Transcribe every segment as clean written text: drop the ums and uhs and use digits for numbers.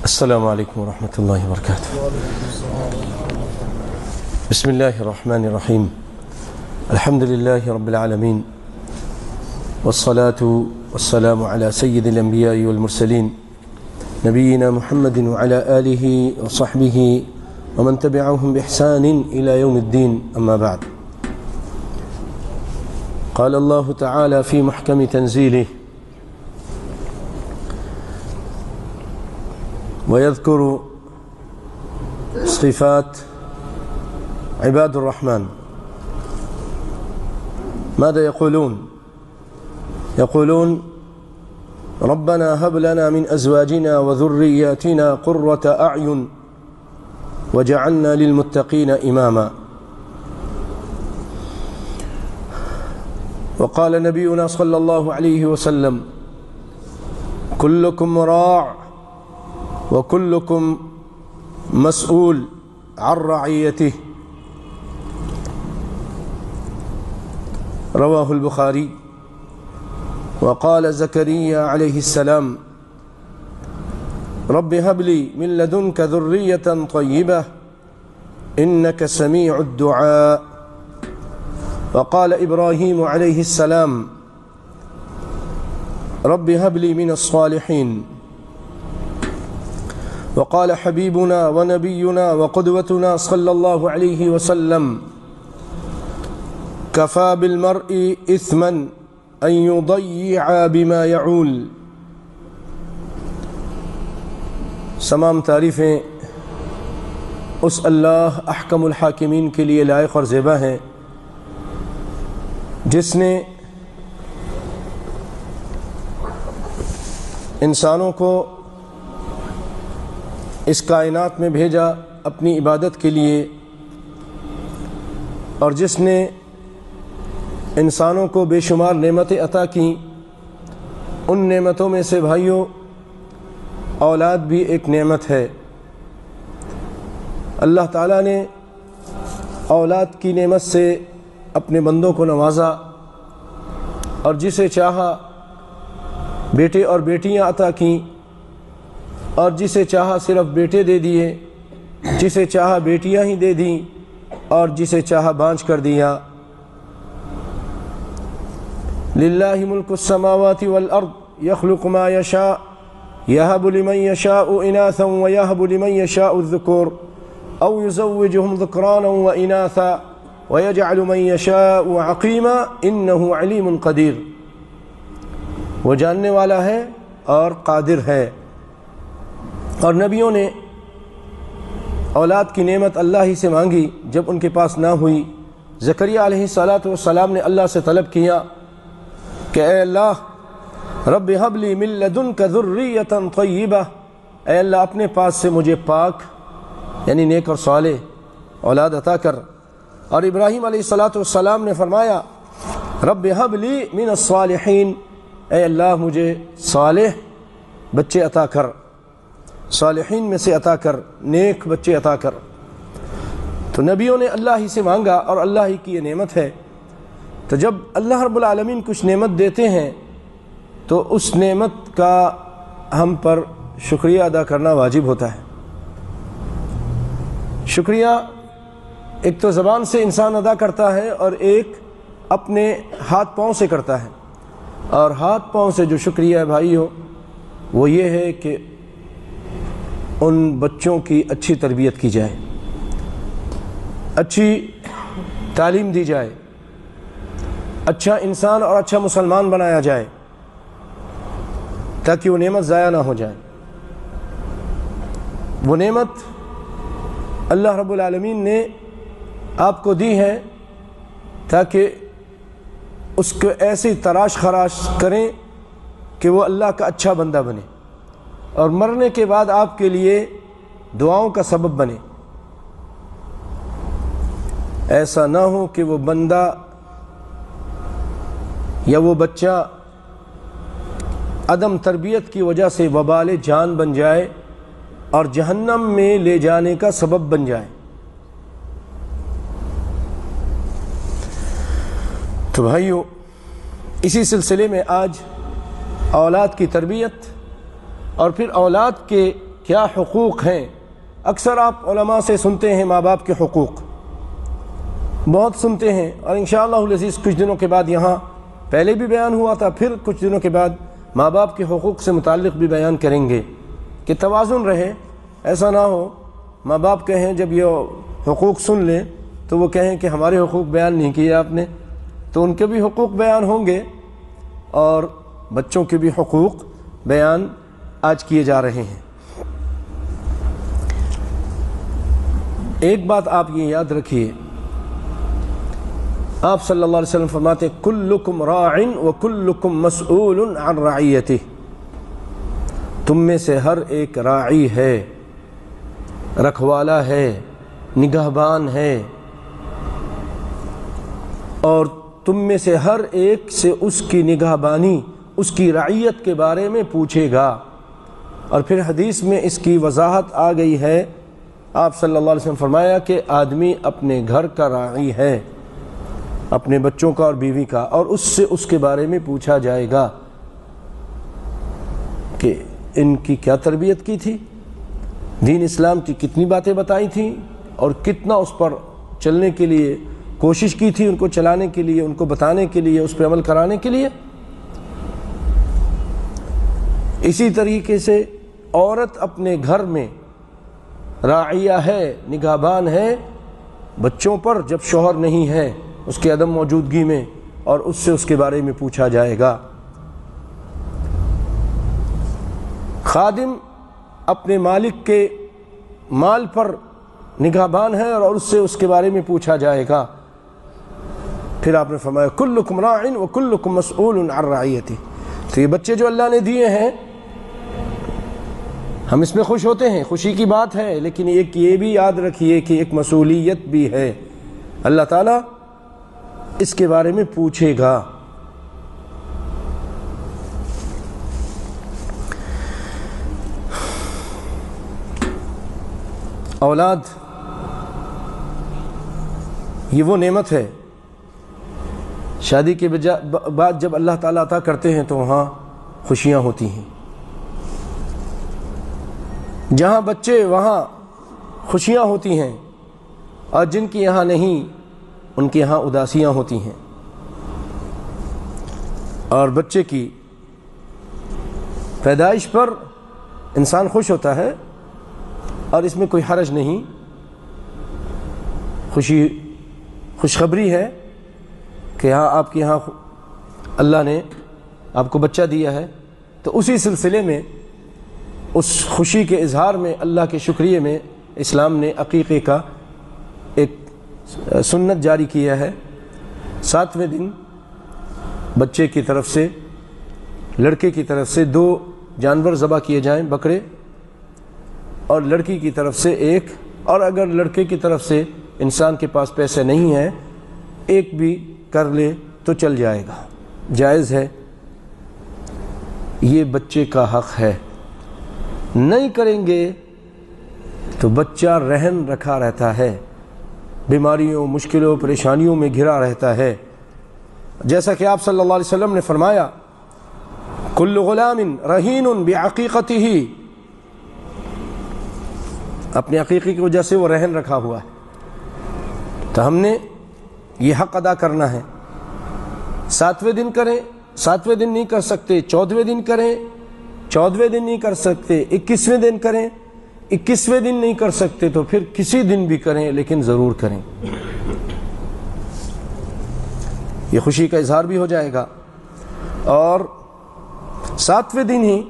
السلام عليكم ورحمة الله وبركاته. بسم الله الرحمن الرحيم. الحمد لله رب العالمين، والصلاة والسلام على سيد الأنبياء والمرسلين نبينا محمد وعلى آله وصحبه ومن تبعهم بإحسان إلى يوم الدين. أما بعد، قال الله تعالى في محكم تنزيله: ويذكر صفات عباد الرحمن. ماذا يقولون؟ يقولون: ربنا هب لنا من أزواجنا وذرياتنا قرة أعين وجعلنا للمتقين إماما. وقال نبينا صلى الله عليه وسلم: كلكم راع وكلكم مسؤول عن رعيته. رواه البخاري. وقال زكريا عليه السلام: رب هب لي من لدنك ذرية طيبة إنك سميع الدعاء. وقال إبراهيم عليه السلام: رب هب لي من الصالحين. وقال حبيبنا ونبينا وقدوتنا صلى الله عليه وسلم: كفى بالمرء إثما أن يضيع بما يعول. تمام تعریفیں اس اللہ احکم الحاکمین کے لیے لائق اور زیبا ہیں جس نے انسانوں کو اس کائنات میں بھیجا اپنی عبادت کے لیے، اور جس نے انسانوں کو بے شمار نعمتیں عطا کیں. ان نعمتوں میں سے بھائیوں اولاد بھی ایک نعمت ہے. اللہ تعالیٰ نے اولاد کی نعمت سے اپنے بندوں کو نوازا، اور جسے چاہا بیٹے اور بیٹیاں عطا کیں، اور جسے چاہا صرف بیٹے دے دیے، جسے چاہا بیٹیاں ہی دے دیں، اور جسے چاہا بانجھ کر دیا. للہ ملک السماوات والارض یخلق ما یشاء یہب لمن یشاء اناثا ویہب لمن یشاء الذکور او یزوجہم ذکرانا واناثا ویجعل من یشاء عقیما انہ علیم قدیر. وہ جاننے والا ہے اور قادر ہے. اور نبیوں نے اولاد کی نعمت اللہ ہی سے مانگی جب ان کے پاس نہ ہوئی. زکریا علیہ السلام نے اللہ سے طلب کیا کہ اے اللہ، رب حب لی من لدنک ذریۃ طیبہ، اے اللہ اپنے پاس سے مجھے پاک یعنی نیک اور صالح اولاد عطا کر. اور ابراہیم علیہ السلام نے فرمایا: رب حب لی من الصالحین، اے اللہ مجھے صالح بچے عطا کر، صالحین میں سے عطا کر، نیک بچے عطا کر. تو نبیوں نے اللہ ہی سے مانگا، اور اللہ ہی کی یہ نعمت ہے. تو جب اللہ رب العالمین کچھ نعمت دیتے ہیں تو اس نعمت کا ہم پر شکریہ ادا کرنا واجب ہوتا ہے. شکریہ ایک تو زبان سے انسان ادا کرتا ہے، اور ایک اپنے ہاتھ پاؤں سے کرتا ہے. اور ہاتھ پاؤں سے جو شکریہ ہے بھائیو، وہ یہ ہے کہ ان بچوں کی اچھی تربیت کی جائے، اچھی تعلیم دی جائے، اچھا انسان اور اچھا مسلمان بنایا جائے، تاکہ وہ نعمت ضائع نہ ہو جائے. وہ نعمت اللہ رب العالمین نے آپ کو دی ہے تاکہ اس کو ایسی تراش خراش کریں کہ وہ اللہ کا اچھا بندہ بنے، اور مرنے کے بعد آپ کے لیے دعاؤں کا سبب بنے. ایسا نہ ہو کہ وہ بندہ یا وہ بچہ عدم تربیت کی وجہ سے وبال جان بن جائے اور جہنم میں لے جانے کا سبب بن جائے. تو بھائیو، اسی سلسلے میں آج اولاد کی تربیت اور پھر اولاد کے کیا حقوق ہیں۔ اکثر آپ علماء سے سنتے ہیں ماں باپ کے حقوق، بہت سنتے ہیں، اور انشاءاللہ العزیز کچھ دنوں کے بعد یہاں پہلے بھی بیان ہوا تھا، پھر کچھ دنوں کے بعد ماں باپ کے حقوق سے متعلق بھی بیان کریں گے کہ توازن رہے۔ ایسا نہ ہو ماں باپ کہیں جب یہ حقوق سن لیں تو وہ کہیں کہ ہمارے حقوق بیان نہیں کیے آپ نے، تو ان کے بھی حقوق بیان ہوں گے اور بچوں کے بھی حقوق بیان آج کیے جا رہے ہیں۔ ایک بات آپ یہ یاد رکھیے، آپ صلی اللہ علیہ وسلم فرماتے ہیں کلکم راع وکلکم مسئول عن رعیتہ، تم میں سے ہر ایک راعی ہے، رکھوالا ہے، نگہبان ہے، اور تم میں سے ہر ایک سے اس کی نگہبانی، اس کی رعیت کے بارے میں پوچھے گا۔ اور پھر حدیث میں اس کی وضاحت آ گئی ہے، آپ صلی اللہ علیہ وسلم فرمایا کہ آدمی اپنے گھر کا راعی ہے، اپنے بچوں کا اور بیوی کا، اور اس سے اس کے بارے میں پوچھا جائے گا کہ ان کی کیا تربیت کی تھی، دین اسلام کی کتنی باتیں بتائی تھیں، اور کتنا اس پر چلنے کے لیے کوشش کی تھی، ان کو چلانے کے لیے، ان کو بتانے کے لیے، اس پہ عمل کرانے کے لیے۔ اسی طریقے سے عورت اپنے گھر میں راعیہ ہے، نگہبان ہے بچوں پر، جب شوہر نہیں ہے، اس کے عدم موجودگی میں، اور اس سے اس کے بارے میں پوچھا جائے گا۔ خادم اپنے مالک کے مال پر نگہبان ہے اور اس سے اس کے بارے میں پوچھا جائے گا۔ پھر آپ نے فرمایا کلکم راع وکلکم مسئول عن رعیتہ۔ تو یہ بچے جو اللہ نے دیے ہیں، ہم اس میں خوش ہوتے ہیں، خوشی کی بات ہے، لیکن ایک یہ بھی یاد رکھیے کہ ایک مسئولیت بھی ہے، اللہ تعالیٰ اس کے بارے میں پوچھے گا۔ اولاد یہ وہ نعمت ہے، شادی کے بعد جب اللہ تعالیٰ عطا کرتے ہیں تو وہاں خوشیاں ہوتی ہیں، جہاں بچے وہاں خوشیاں ہوتی ہیں، اور جن کی یہاں نہیں ان کے یہاں اداسیاں ہوتی ہیں۔ اور بچے کی پیدائش پر انسان خوش ہوتا ہے، اور اس میں کوئی حرج نہیں، خوشخبری ہے کہ ہاں آپ کے یہاں اللہ نے آپ کو بچہ دیا ہے، تو اسی سلسلے میں اس خوشی کے اظہار میں، اللہ کے شکریہ میں، اسلام نے عقیقے کا ایک سنت جاری کیا ہے۔ 7ویں دن بچے کی طرف سے، لڑکے کی طرف سے 2 جانور ذبح کیے جائیں، بکرے، اور لڑکی کی طرف سے 1، اور اگر لڑکے کی طرف سے انسان کے پاس پیسے نہیں ہیں 1 بھی کر لے تو چل جائے گا، جائز ہے، یہ بچے کا حق ہے۔ نہیں کریں گے تو بچہ رہن رکھا رہتا ہے، بیماریوں، مشکلوں، پریشانیوں میں گھرا رہتا ہے۔ جیسا کہ آپ صلی اللہ علیہ وسلم نے فرمایا کل غلام رہین بعقیقتہ، اپنے عقیقے کی وجہ سے وہ رہن رکھا ہوا ہے، تو ہم نے یہ حق ادا کرنا ہے۔ 7ویں دن کریں، 7ویں دن نہیں کر سکتے 14ویں دن کریں، 14ویں دن نہیں کر سکتے 21ویں دن کریں، 21ویں دن نہیں کر سکتے تو پھر کسی دن بھی کریں، لیکن ضرور کریں، یہ خوشی کا اظہار بھی ہو جائے گا۔ اور 7ویں دن ہی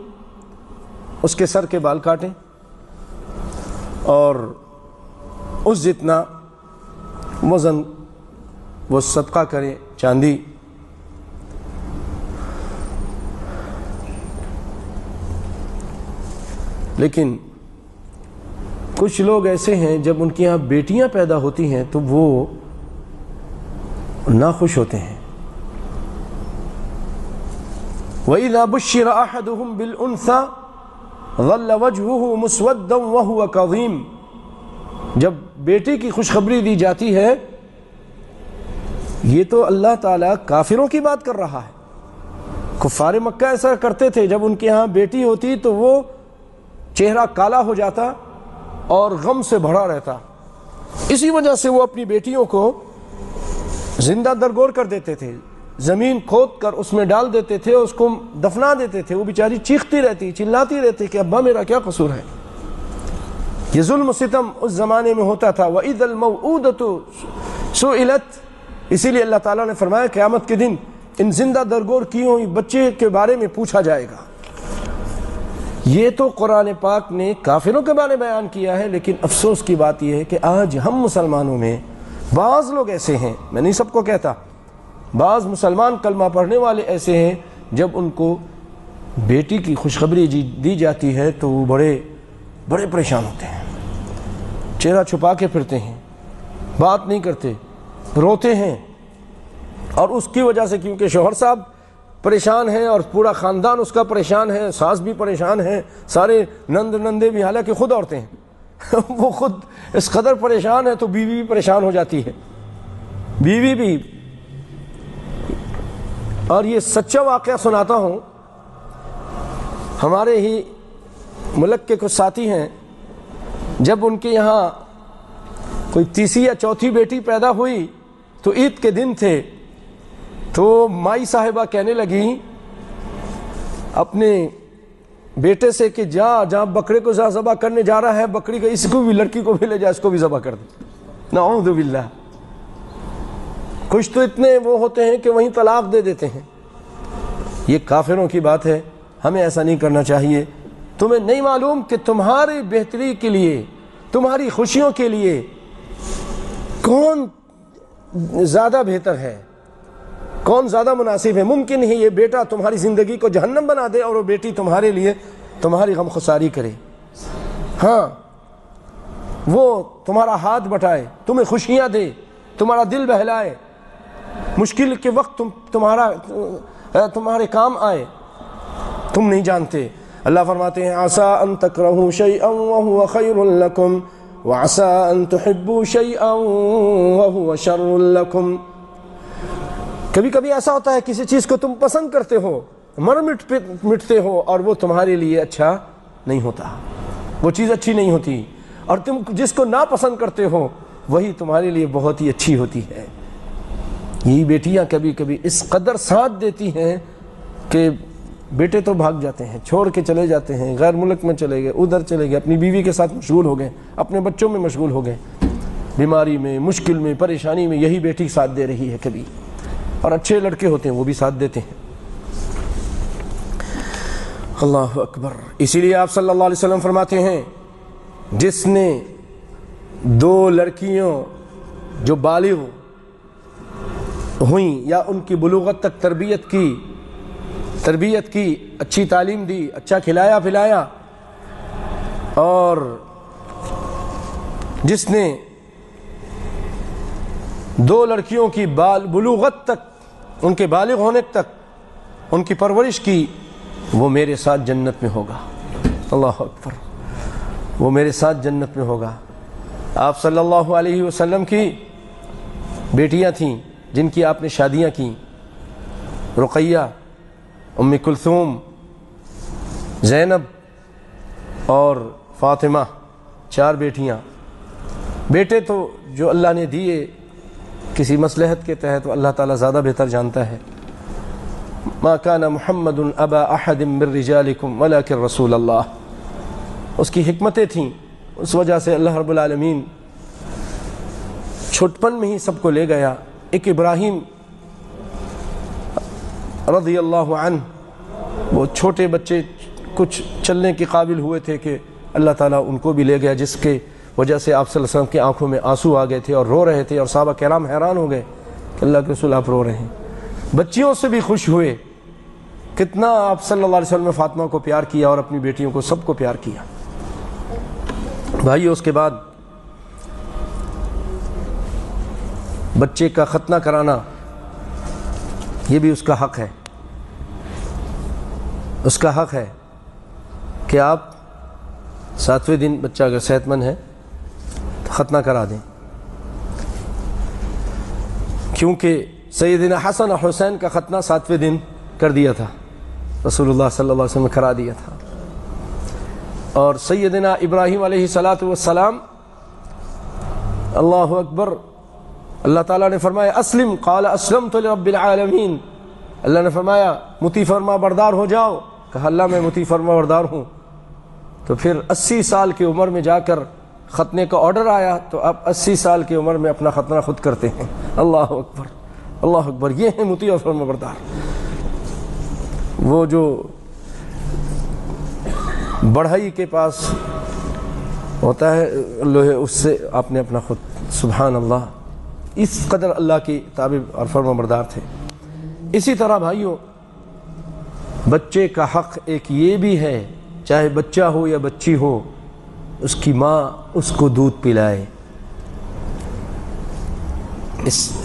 اس کے سر کے بال کاٹیں، اور اس جتنا وزن وہ صدقہ کریں، چاندی۔ لیکن کچھ لوگ ایسے ہیں جب ان کے یہاں بیٹیاں پیدا ہوتی ہیں تو وہ ناخوش ہوتے ہیں۔ وَإِذَا بُشِّرَ أَحَدُهُمْ بِالْأُنثَى ظَلَّ وَجْهُهُ مُسْوَدًّا وَهُوَ كَظِيمٌ، جب بیٹے کی خوشخبری دی جاتی ہے، یہ تو اللہ تعالیٰ کافروں کی بات کر رہا ہے۔ کفار مکہ ایسا کرتے تھے، جب ان کے ہاں بیٹی ہوتی تو وہ چہرہ کالا ہو جاتا اور غم سے بھرا رہتا. اسی وجہ سے وہ اپنی بیٹیوں کو زندہ درگور کر دیتے تھے, زمین کھود کر اس میں ڈال دیتے تھے, اس کو دفنا دیتے تھے. وہ بیچاری چیختی رہتی, چلاتی رہتی کہ ابا میرا کیا قصور ہے. یہ ظلم و ستم اس زمانے میں ہوتا تھا. وَإِذَا الْمَوْءُودَةُ سُئِلَتْ, اسی لیے اللہ تعالیٰ نے فرمایا قیامت کے دن ان زندہ درگور کیے ہوئی بچے کے بارے میں پوچھا جائے گا. یہ تو قرآن پاک نے کافروں کے بارے میں بیان کیا ہے, لیکن افسوس کی بات یہ ہے کہ آج ہم مسلمانوں میں بعض لوگ ایسے ہیں, میں نہیں سب کو کہتا, بعض مسلمان کلمہ پڑھنے والے ایسے ہیں جب ان کو بیٹی کی خوشخبری دی جاتی ہے تو وہ بڑے پریشان ہوتے ہیں, چہرہ چھپا کے پھرتے ہیں, بات نہیں کرتے, روتے ہیں. اور اس کی وجہ سے کیونکہ شوہر صاحب پریشان ہیں اور پورا خاندان اس کا پریشان ہے, ساس بھی پریشان ہے, سارے نندے بھی, حالانکہ خود عورتیں ہیں وہ خود اس قدر پریشان ہے تو بیوی بھی پریشان ہو جاتی ہے, بیوی بھی. اور یہ سچا واقعہ سناتا ہوں, ہمارے ہی ملک کے کچھ ساتھی ہیں, جب ان کے یہاں کوئی تیسری یا چوتھی بیٹی پیدا ہوئی تو عید کے دن تھے, تو مائی صاحبہ کہنے لگی اپنے بیٹے سے کہ جہاں بکرے کو ذبح کرنے جا رہا ہے, بکری کا اس کو بھی, لڑکی کو بھی لے جا, اس کو بھی ذبح کر دے. نعوذ باللہ. کچھ تو اتنے وہ ہوتے ہیں کہ وہیں طلاق دے دیتے ہیں. یہ کافروں کی بات ہے, ہمیں ایسا نہیں کرنا چاہیے. تمہیں نہیں معلوم کہ تمہاری بہتری کے لیے, تمہاری خوشیوں کے لیے کون زیادہ بہتر ہے, کون زیادہ مناسب ہے. ممکن ہے یہ بیٹا تمہاری زندگی کو جہنم بنا دے اور وہ بیٹی تمہارے لیے تمہاری غم خساری کرے. ہاں, وہ تمہارا ہاتھ بٹائے, تمہیں خوشیاں دے, تمہارا دل بہلائے, مشکل کے وقت تمہارے کام آئے, تم نہیں جانتے. اللہ فرماتے ہیں عسیٰ ان تکرہوا شیئا وہو خیر لکم وعسیٰ ان تحبوا شیئا وہو شر لکم. کبھی کبھی ایسا ہوتا ہے کسی چیز کو تم پسند کرتے ہو, مٹتے ہو, اور وہ تمہارے لیے اچھا نہیں ہوتا, وہ چیز اچھی نہیں ہوتی. اور تم جس کو ناپسند کرتے ہو وہی تمہارے لیے بہت ہی اچھی ہوتی ہے. یہی بیٹیاں کبھی کبھی اس قدر ساتھ دیتی ہیں کہ بیٹے تو بھاگ جاتے ہیں, چھوڑ کے چلے جاتے ہیں, غیر ملک میں چلے گئے, ادھر چلے گئے, اپنی بیوی کے ساتھ مشغول ہو گئے, اپنے بچوں میں مشغول ہو گئے, بیماری میں, مشکل میں, پریشانی میں یہی بیٹی ساتھ دے رہی ہے کبھی. اور اچھے لڑکے ہوتے ہیں وہ بھی ساتھ دیتے ہیں. اللہ اکبر. اسی لیے آپ صلی اللہ علیہ وسلم فرماتے ہیں جس نے 2 لڑکیوں جو بالغ ہوئیں یا ان کی بلوغت تک تربیت کی, اچھی تعلیم دی, اچھا کھلایا پلایا, اور جس نے 2 لڑکیوں کی بلوغت تک, ان کے بالغ ہونے تک ان کی پرورش کی, وہ میرے ساتھ جنت میں ہوگا. اللہ اکبر. وہ میرے ساتھ جنت میں ہوگا. آپ صلی اللہ علیہ وسلم کی بیٹیاں تھیں جن کی آپ نے شادیاں کی, رقیہ, ام کلثوم, زینب اور فاطمہ, 4 بیٹیاں. بیٹے تو جو اللہ نے دیے کسی مصلحت کے تحت, اللہ تعالیٰ زیادہ بہتر جانتا ہے. ما کان محمد ابا احد من رجالکم ولکن رسول اللہ. اس کی حکمتیں تھیں, اس وجہ سے اللہ رب العالمین چھوٹپن میں ہی سب کو لے گیا. ایک ابراہیم رضی اللہ عنہ, وہ چھوٹے بچے کچھ چلنے کے قابل ہوئے تھے کہ اللہ تعالیٰ ان کو بھی لے گیا, جس کے وجہ سے آپ صلی اللہ علیہ وسلم کی آنکھوں میں آنسو آ گئے تھے اور رو رہے تھے, اور صحابہ کرام حیران ہو گئے کہ اللہ کے رسول آپ رو رہے ہیں. بچیوں سے بھی خوش ہوئے, کتنا آپ صلی اللہ علیہ وسلم نے فاطمہ کو پیار کیا اور اپنی بیٹیوں کو سب کو پیار کیا. بھائیو, اس کے بعد بچے کا ختنہ کرانا یہ بھی اس کا حق ہے. اس کا حق ہے کہ آپ 7ویں دن بچہ اگر صحت مند ہے تو ختنہ کرا دیں, کیونکہ سیدنا حسن اور حسین کا ختنہ 7ویں دن کر دیا تھا, رسول اللہ صلی اللہ علیہ وسلم نے کرا دیا تھا. اور سیدنا ابراہیم علیہ الصلاۃ والسلام، اللہ اکبر، اللہ تعالیٰ نے فرمایا اسلم، قال اسلمت لرب العالمین، اللہ نے فرمایا مطیع فرما بردار ہو جاؤ، کہا اللہ میں مطیع فرما بردار ہوں۔ تو پھر 80 سال کی عمر میں جا کر ختنے کا آرڈر آیا، تو اب 80 سال کی عمر میں اپنا ختنہ خود کرتے ہیں۔ اللہ اکبر، اللہ اکبر، یہ ہے مطیع اور فرما بردار۔ وہ جو بڑھئی کے پاس ہوتا ہے لوہے، اس سے آپ نے اپنا خود، سبحان اللہ، اس قدر اللہ کی تابع اور فرما بردار تھے۔ اسی طرح بھائیوں، بچے کا حق ایک یہ بھی ہے، چاہے بچہ ہو یا بچی ہو، اس کی ماں اس کو دودھ پلائے۔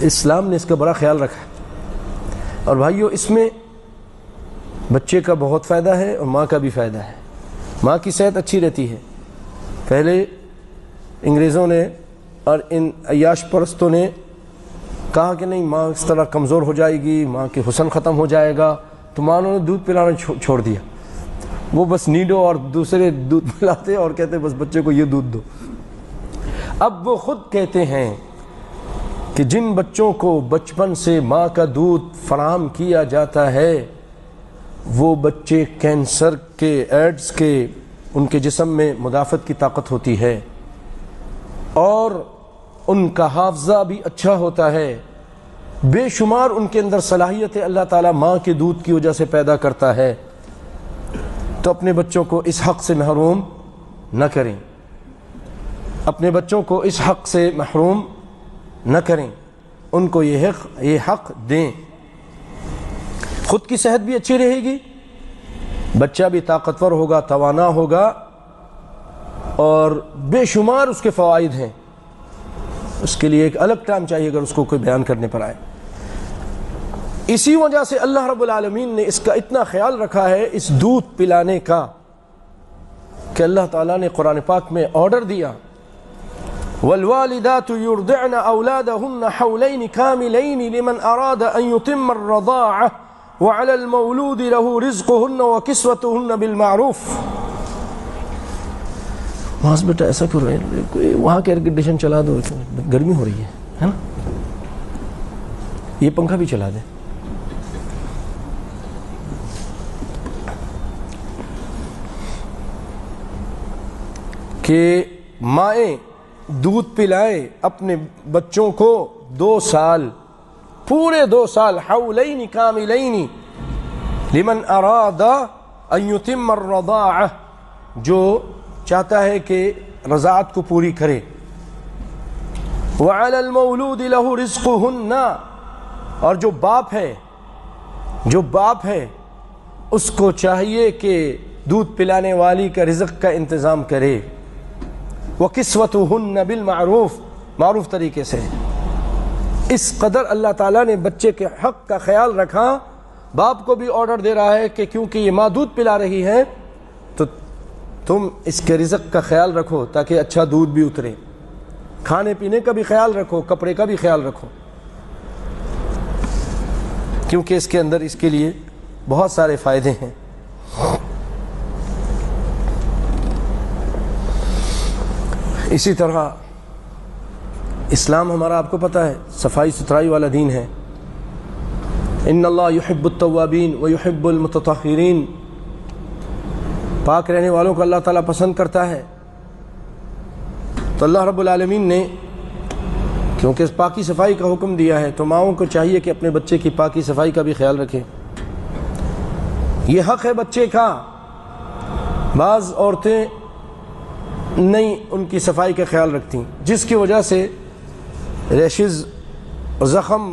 اسلام نے اس کا بڑا خیال رکھا ہے، اور بھائیوں اس میں بچے کا بہت فائدہ ہے اور ماں کا بھی فائدہ ہے۔ ماں کی صحت اچھی رہتی ہے۔ پہلے انگریزوں نے اور ان عیاش پرستوں نے کہا کہ نہیں، ماں اس طرح کمزور ہو جائے گی، ماں کے حسن ختم ہو جائے گا، تو ماں نے دودھ پلانا چھوڑ دیا۔ وہ بس نیڈو اور دوسرے دودھ پلاتے اور کہتے بس بچے کو یہ دودھ دو۔ اب وہ خود کہتے ہیں کہ جن بچوں کو بچپن سے ماں کا دودھ فراہم کیا جاتا ہے، وہ بچے کینسر کے، ایڈز کے، ان کے جسم میں مدافعت کی طاقت ہوتی ہے، اور ان کا حافظہ بھی اچھا ہوتا ہے۔ بے شمار ان کے اندر صلاحیت اللہ تعالیٰ ماں کے دودھ کی وجہ سے پیدا کرتا ہے۔ تو اپنے بچوں کو اس حق سے محروم نہ کریں، اپنے بچوں کو اس حق سے محروم نہ کریں، ان کو یہ حق دیں۔ خود کی صحت بھی اچھی رہے گی، بچہ بھی طاقتور ہوگا، توانا ہوگا، اور بے شمار اس کے فوائد ہیں۔ اس کے لیے ایک الگ ٹائم چاہیے اگر اس کو کوئی بیان کرنے پر آئے۔ اسی وجہ سے اللہ رب العالمین نے اس کا اتنا خیال رکھا ہے، اس دودھ پلانے کا، کہ اللہ تعالیٰ نے قرآن پاک میں آرڈر دیا، والوالدات يرضعن اولادهن حولين كاملين لمن اراد ان يتم الرضاعه وعلى المولود له رزقهن وكسوتهن بالمعروف۔ وہاں سے بیٹا ایسا کیوں رہے، وہاں کے ایئر کنڈیشن چلا دو، گرمی ہو رہی ہے نا، یہ پنکھا بھی چلا دیں۔ کہ مائیں دودھ پلائے اپنے بچوں کو 2 سال، پورے 2 سال، حولین کاملین لمن اراد ان یتم الرضاعہ، جو چاہتا ہے کہ رضاعت کو پوری کرے۔ وعلی المولود لہ رزقہن، اور جو باپ ہے اس کو چاہیے کہ دودھ پلانے والی کا رزق کا انتظام کرے۔ وَكِسْوَتُهُنَّ بِالْمَعْرُوفِ، معروف طریقے سے۔ اس قدر اللہ تعالیٰ نے بچے کے حق کا خیال رکھا۔ باپ کو بھی آرڈر دے رہا ہے کہ کیونکہ یہ ماں دودھ پلا رہی ہے تو تم اس کے رزق کا خیال رکھو تاکہ اچھا دودھ بھی اترے، کھانے پینے کا بھی خیال رکھو، کپڑے کا بھی خیال رکھو، کیونکہ اس کے اندر اس کے لیے بہت سارے فائدے ہیں۔ اسی طرح اسلام ہمارا آپ کو پتہ ہے صفائی ستھرائی والا دین ہے۔ ان اللہ یحب التوابین ویحب المتطہرین، پاک رہنے والوں کو اللہ تعالیٰ پسند کرتا ہے۔ تو اللہ رب العالمین نے کیونکہ پاکی صفائی کا حکم دیا ہے، تو ماؤں کو چاہیے کہ اپنے بچے کی پاکی صفائی کا بھی خیال رکھیں۔ یہ حق ہے بچے کا۔ بعض عورتیں نہیں ان کی صفائی کا خیال رکھتی، جس کی وجہ سے ریشز، زخم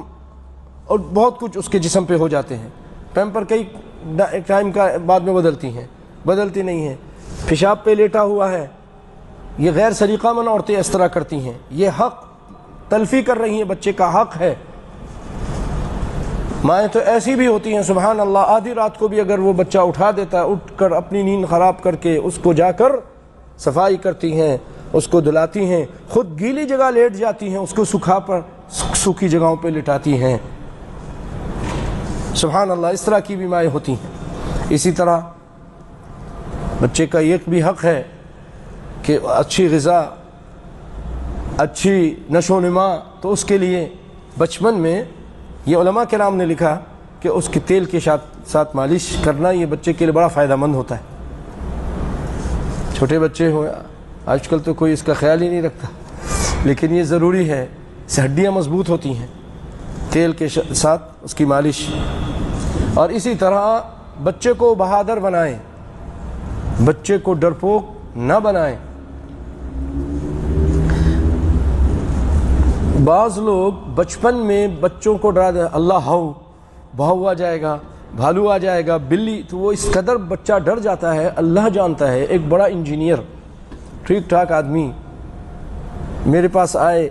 اور بہت کچھ اس کے جسم پہ ہو جاتے ہیں۔ پیمپر کئی ٹائم کا بعد میں بدلتی نہیں ہیں، پیشاب پہ لیٹا ہوا ہے، یہ غیر سلیقہ مند عورتیں اس طرح کرتی ہیں۔ یہ حق تلفی کر رہی ہیں، بچے کا حق ہے۔ مائیں تو ایسی بھی ہوتی ہیں سبحان اللہ، آدھی رات کو بھی اگر وہ بچہ اٹھا دیتا ہے، اٹھ کر اپنی نیند خراب کر کے اس کو جا کر صفائی کرتی ہیں، اس کو دھلاتی ہیں، خود گیلی جگہ لیٹ جاتی ہیں، اس کو سوکھی جگہوں پہ لٹاتی ہیں۔ سبحان اللہ، اس طرح کی بھی مائیں ہوتی ہیں۔ اسی طرح بچے کا ایک بھی حق ہے کہ اچھی غذا، اچھی نشو و نما، تو اس کے لیے بچپن میں یہ علماء کرام نے لکھا کہ اس کے تیل کے ساتھ مالش کرنا یہ بچے کے لیے بڑا فائدہ مند ہوتا ہے۔ چھوٹے بچے ہوں، آج کل تو کوئی اس کا خیال ہی نہیں رکھتا، لیکن یہ ضروری ہے، اس سے ہڈیاں مضبوط ہوتی ہیں، تیل کے ساتھ اس کی مالش۔ اور اسی طرح بچے کو بہادر بنائیں، بچے کو ڈرپوک نہ بنائیں۔ بعض لوگ بچپن میں بچوں کو ڈرا دیں، اللہ ہو، بہو آ جائے گا، بھالو آ جائے گا، بلی، تو وہ اس قدر بچہ ڈر جاتا ہے۔ اللہ جانتا ہے، ایک بڑا انجینئر، ٹھیک ٹھاک آدمی میرے پاس آئے،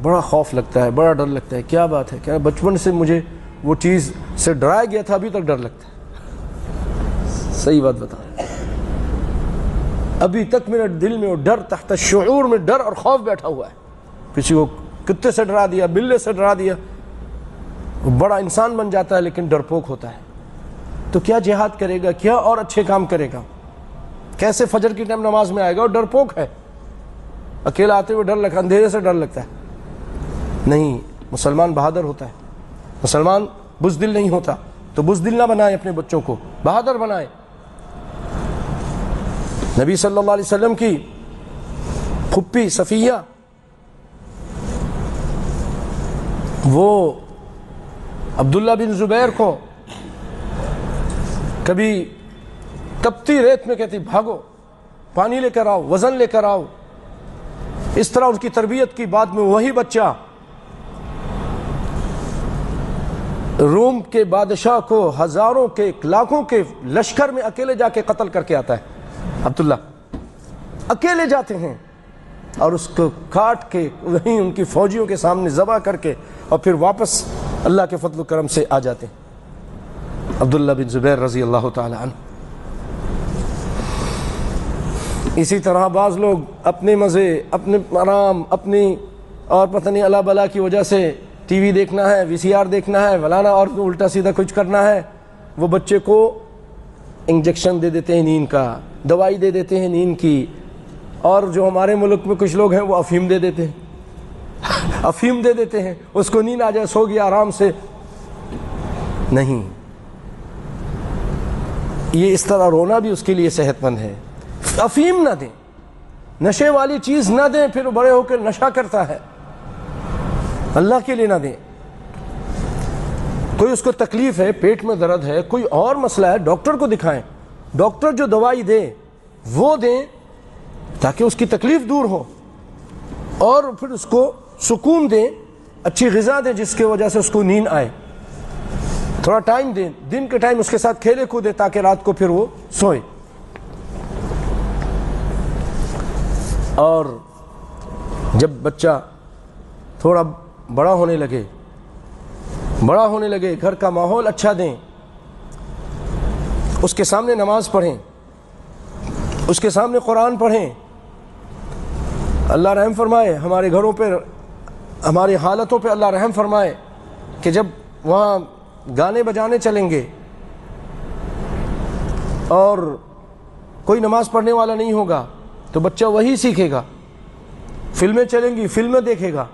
بڑا خوف لگتا ہے، بڑا ڈر لگتا ہے۔ کیا بات ہے؟ کیا بچپن سے مجھے وہ چیز سے ڈرایا گیا تھا، ابھی تک ڈر لگتا ہے۔ صحیح بات بتا رہے، ابھی تک میرے دل میں وہ ڈر، تحت شعور میں ڈر اور خوف بیٹھا ہوا ہے۔ کسی کو کتے سے ڈرا دیا، بلے سے ڈرا دیا، وہ بڑا انسان بن جاتا ہے لیکن ڈرپوک ہوتا ہے۔ تو کیا جہاد کرے گا، کیا اور اچھے کام کرے گا، کیسے فجر کی ٹائم نماز میں آئے گا؟ اور ڈرپوک ہے، اکیلا آتے ہوئے ڈر لگتا، اندھیرے سے ڈر لگتا ہے۔ نہیں، مسلمان بہادر ہوتا ہے، مسلمان بزدل نہیں ہوتا۔ تو بزدل نہ بنائے اپنے بچوں کو، بہادر بنائے۔ نبی صلی اللہ علیہ وسلم کی پھپھی صفیہ، وہ عبداللہ بن زبیر کو کبھی تپتی ریت میں کہتی بھاگو، پانی لے کر آؤ، وزن لے کر آؤ۔ اس طرح ان کی تربیت کی، بعد میں وہی بچہ روم کے بادشاہ کو ہزاروں کے، لاکھوں کے لشکر میں اکیلے جا کے قتل کر کے آتا ہے۔ عبداللہ اکیلے جاتے ہیں اور اس کو کاٹ کے وہیں ان کی فوجیوں کے سامنے ذبح کر کے، اور پھر واپس اللہ کے فضل و کرم سے آ جاتے ہیں۔ عبداللہ بن زبیر رضی اللہ تعالی عنہ۔ اسی طرح بعض لوگ اپنے مزے، اپنے آرام، اپنی اور پتہ نہیں اللہ بلا کی وجہ سے ٹی وی دیکھنا ہے، وی سی آر دیکھنا ہے، فلانا اور الٹا سیدھا کچھ کرنا ہے، وہ بچے کو انجیکشن دے دیتے ہیں نیند کا، دوائی دے دیتے ہیں نیند کی۔ اور جو ہمارے ملک میں کچھ لوگ ہیں وہ افیم دے دیتے ہیں، افیم دے دیتے ہیں، اس کو نیند آ جائے، سو گیا آرام سے۔ نہیں، یہ اس طرح رونا بھی اس کے لیے صحت مند ہے۔ افیم نہ دیں، نشے والی چیز نہ دیں، پھر بڑے ہو کے نشہ کرتا ہے، اللہ کے لیے نہ دیں۔ کوئی اس کو تکلیف ہے، پیٹ میں درد ہے، کوئی اور مسئلہ ہے، ڈاکٹر کو دکھائیں، ڈاکٹر جو دوائی دے وہ دیں تاکہ اس کی تکلیف دور ہو، اور پھر اس کو سکون دیں، اچھی غذا دیں جس کی وجہ سے اس کو نیند آئے، تھوڑا ٹائم دیں، دن کے ٹائم اس کے ساتھ کھیلے کودے تاکہ رات کو پھر وہ سوئے۔ اور جب بچہ تھوڑا بڑا ہونے لگے، گھر کا ماحول اچھا دیں، اس کے سامنے نماز پڑھیں، اس کے سامنے قرآن پڑھیں۔ اللہ رحم فرمائے ہمارے گھروں پہ، ہماری حالتوں پہ اللہ رحم فرمائے کہ جب وہاں گانے بجانے چلیں گے اور کوئی نماز پڑھنے والا نہیں ہوگا تو بچہ وہی سیکھے گا۔ فلمیں چلیں گی، فلمیں دیکھے گا،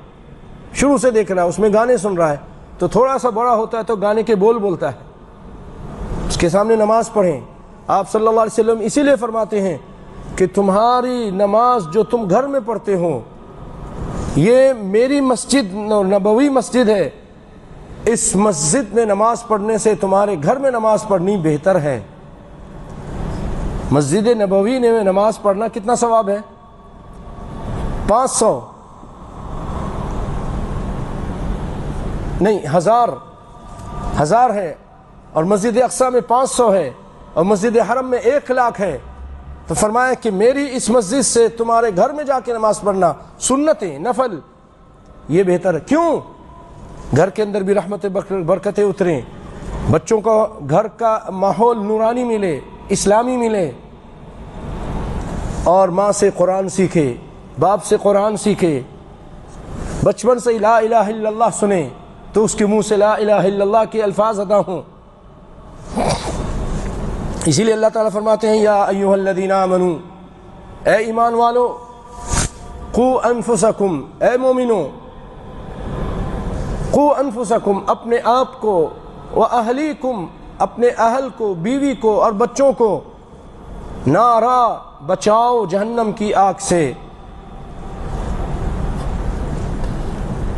شروع سے دیکھ رہا ہے، اس میں گانے سن رہا ہے، تو تھوڑا سا بڑا ہوتا ہے تو گانے کے بول بولتا ہے۔ اس کے سامنے نماز پڑھیں۔ آپ صلی اللہ علیہ وسلم اسی لیے فرماتے ہیں کہ تمہاری نماز جو تم گھر میں پڑھتے ہو، یہ میری مسجد نبوی مسجد ہے، اس مسجد میں نماز پڑھنے سے تمہارے گھر میں نماز پڑھنی بہتر ہے۔ مسجد نبوی میں نماز پڑھنا کتنا ثواب ہے؟ 500 نہیں، 1000 ہے، اور مسجد اقصی میں 500 ہے، اور مسجد حرم میں 1,00,000 ہے۔ تو فرمایا کہ میری اس مسجد سے تمہارے گھر میں جا کے نماز پڑھنا، سنتیں، نفل، یہ بہتر ہے۔ کیوں؟ گھر کے اندر بھی رحمت برکتیں اتریں، بچوں کو گھر کا ماحول نورانی ملے، اسلامی ملے، اور ماں سے قرآن سیکھے، باپ سے قرآن سیکھے، بچپن سے لا الہ الا اللہ سنیں تو اس کے منہ سے لا الہ الا اللہ کے الفاظ ادا ہوں۔ اسی لیے اللہ تعالیٰ فرماتے ہیں یا ایھا الذین آمنو، اے ایمان والو، قوا انفسکم، اے مومنو، قوا انفسکم، اپنے آپ کو، واہلیکم، اپنے اہل کو، بیوی کو اور بچوں کو، نارا، بچاؤ جہنم کی آگ سے،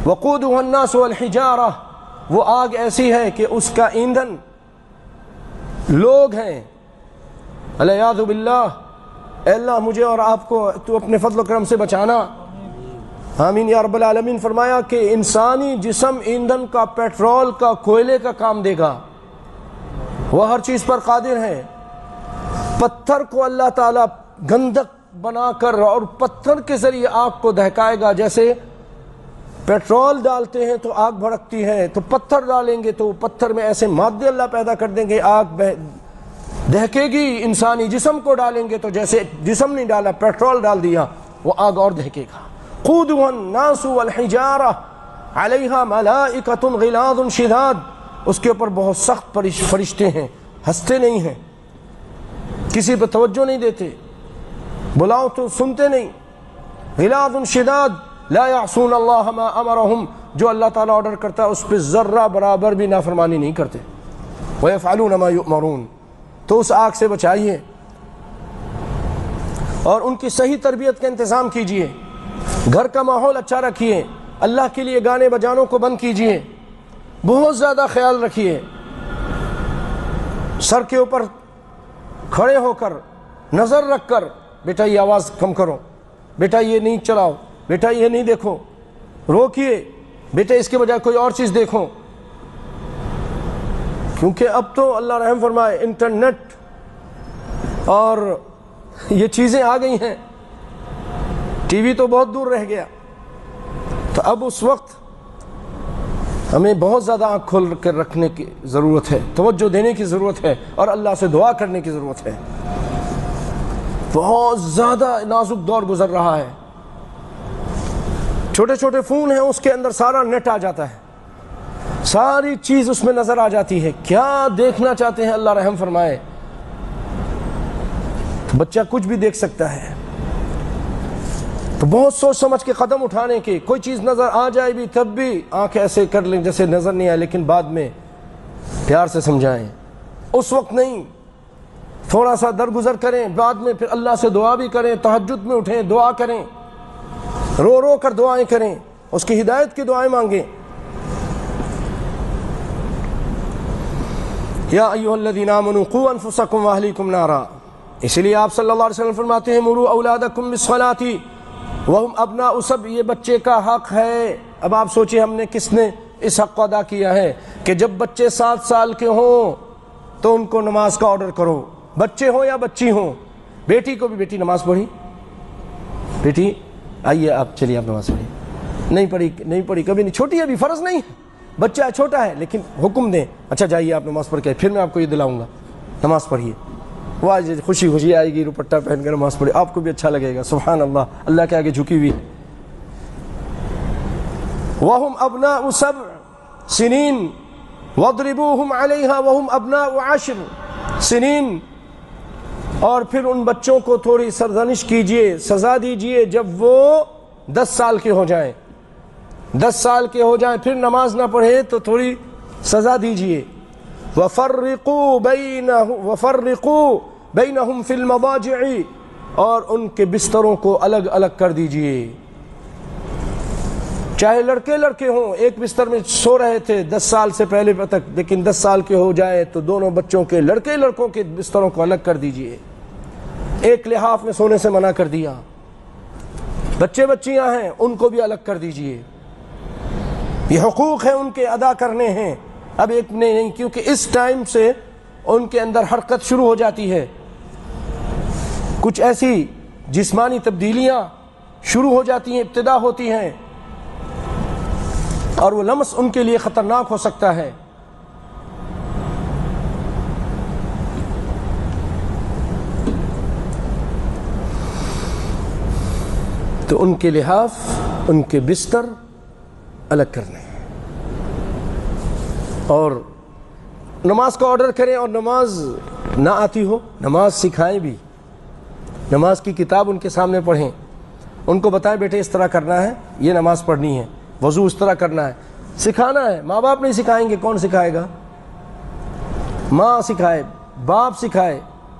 وقودها الناس والحجارہ، وہ آگ ایسی ہے کہ اس کا ایندھن لوگ ہیں۔ العیاذ باللہ، اے اللہ مجھے اور آپ کو تو اپنے فضل و کرم سے بچانا، آمین یا رب العالمین۔ فرمایا کہ انسانی جسم ایندھن کا، پیٹرول کا، کوئلے کا کام دے گا، وہ ہر چیز پر قادر ہے۔ پتھر کو اللہ تعالیٰ گندک بنا کر اور پتھر کے ذریعے آگ کو دہکائے گا، جیسے پیٹرول ڈالتے ہیں تو آگ بھڑکتی ہے، تو پتھر ڈالیں گے تو پتھر میں ایسے مادے اللہ پیدا کر دیں گے، آگ دہکے گی۔ انسانی جسم کو ڈالیں گے تو جیسے جسم نہیں ڈالا، پیٹرول ڈال دیا، وہ آگ اور دہکے گا۔ قودها الناس والحجارہ علیہا ملائکۃ غلاظ شداد، اس کے اوپر بہت سخت فرشتے ہیں، ہنستے نہیں ہیں، کسی پہ توجہ نہیں دیتے، بلاؤ تو سنتے نہیں۔ غلاظ شداد لا یعصون اللہ ما امرہم، جو اللہ تعالیٰ آرڈر کرتا ہے اس پہ ذرہ برابر بھی نافرمانی نہیں کرتے۔ ویفعلون ما یؤمرون، تو اس آگ سے بچائیے اور ان کی صحیح تربیت کا انتظام کیجیے، گھر کا ماحول اچھا رکھیے، اللہ کے لیے گانے بجانوں کو بند کیجیے، بہت زیادہ خیال رکھیے، سر کے اوپر کھڑے ہو کر نظر رکھ کر، بیٹا یہ آواز کم کرو، بیٹا یہ نہیں چلاؤ، بیٹا یہ نہیں دیکھو، روکیے، بیٹا اس کے بجائے کوئی اور چیز دیکھو۔ کیونکہ اب تو اللہ رحم فرمائے انٹرنیٹ اور یہ چیزیں آ گئی ہیں، ٹی وی تو بہت دور رہ گیا، تو اب اس وقت ہمیں بہت زیادہ آنکھ کھول کر رکھنے کی ضرورت ہے، توجہ دینے کی ضرورت ہے اور اللہ سے دعا کرنے کی ضرورت ہے۔ بہت زیادہ نازک دور گزر رہا ہے، چھوٹے چھوٹے فون ہیں، اس کے اندر سارا نیٹ آ جاتا ہے، ساری چیز اس میں نظر آ جاتی ہے، کیا دیکھنا چاہتے ہیں اللہ رحم فرمائے۔ بچہ کچھ بھی دیکھ سکتا ہے، تو بہت سوچ سمجھ کے قدم اٹھانے کے، کوئی چیز نظر آ جائے بھی تب بھی آنکھ ایسے کر لیں جیسے نظر نہیں آئے، لیکن بعد میں پیار سے سمجھائیں، اس وقت نہیں، تھوڑا سا درگزر کریں، بعد میں پھر اللہ سے دعا بھی کریں، تہجد میں اٹھیں، دعا کریں، رو رو کر دعائیں کریں، اس کی ہدایت کی دعائیں مانگیں۔ یا ایھا الذین آمنوا قوا انفسکم واہلیکم نارا، اس لیے آپ صلی اللہ علیہ وسلم فرماتے ہیں مروا اولادکم بالصلاۃ وہم ابناء سب، یہ بچے کا حق ہے۔ اب آپ سوچیں ہم نے کس نے اس حق کو ادا کیا ہے کہ جب بچے 7 سال کے ہوں تو ان کو نماز کا آرڈر کرو، بچے ہوں یا بچی ہوں۔ بیٹی کو بھی، بیٹی نماز پڑھی، بیٹی آئیے آپ، چلیے آپ نماز پڑھی، نہیں پڑھی کبھی نہیں، چھوٹی ہے ابھی، فرض نہیں ہے، بچہ چھوٹا ہے، لیکن حکم دیں اچھا جائیے آپ نماز پڑھ کے، پھر میں آپ کو یہ دلاؤں گا، نماز پڑھیے، وہ آج خوشی خوشی آئے گی، دوپٹہ پہن کر نماز پڑھے، آپ کو بھی اچھا لگے گا، سبحان اللہ، اللہ کے آگے جھکی ہوئی۔ وَهُمْ أَبْنَاءُ 7 سِنِينَ وَاضْرِبُوهُمْ عَلَيْهَا وَهُمْ أَبْنَاءُ 10 سِنِينَ، اور پھر ان بچوں کو تھوڑی سرزنش کیجئے، سزا دیجئے جب وہ 10 سال کے ہو جائیں، 10 سال کے ہو جائیں، پھر نماز نہ پڑھے تو تھوڑی سزا دیجئے۔ وَفَرِّقُوا بَيْنَهُمْ فِي الْمَضَاجِعِ، اور ان کے بستروں کو الگ الگ کر دیجئے، چاہے لڑکے لڑکے ہوں، ایک بستر میں سو رہے تھے 10 سال سے پہلے تک، لیکن 10 سال کے ہو جائے تو دونوں بچوں کے، لڑکے لڑکوں کے بستروں کو الگ کر دیجئے، ایک لحاف میں سونے سے منع کر دیا، بچے بچیاں ہیں ان کو بھی الگ کر دیجئے، یہ حقوق ہیں ان کے ادا کرنے ہیں۔ اب ایک نہیں، کیونکہ اس ٹائم سے ان کے اندر حرکت شروع ہو جاتی ہے، کچھ ایسی جسمانی تبدیلیاں شروع ہو جاتی ہیں، ابتدا ہوتی ہیں، اور وہ لمس ان کے لیے خطرناک ہو سکتا ہے۔ تو ان کے لحاف، ان کے بستر الگ کرنے، اور نماز کا آرڈر کریں، اور نماز نہ آتی ہو نماز سکھائیں بھی، نماز کی کتاب ان کے سامنے پڑھیں، ان کو بتائیں بیٹے اس طرح کرنا ہے، یہ نماز پڑھنی ہے، وضو اس طرح کرنا ہے، سکھانا ہے۔ ماں باپ نہیں سکھائیں گے کون سکھائے گا؟ ماں سکھائے، باپ سکھائے۔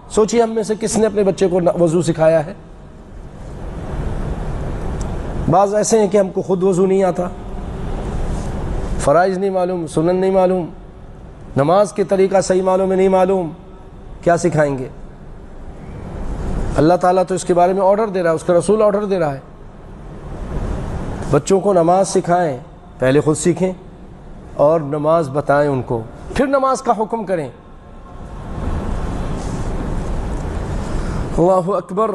سوچیے ہم میں سے کس نے اپنے بچے کو وضو سکھایا ہے؟ بعض ایسے ہیں کہ ہم کو خود وضو نہیں آتا، فرائض نہیں معلوم، سنن نہیں معلوم، نماز کے طریقہ صحیح معلوم نہیں معلوم، کیا سکھائیں گے؟ اللہ تعالیٰ تو اس کے بارے میں آرڈر دے رہا ہے، اس کا رسول آرڈر دے رہا ہے، بچوں کو نماز سکھائیں، پہلے خود سیکھیں اور نماز بتائیں ان کو، پھر نماز کا حکم کریں۔ اللہ اکبر۔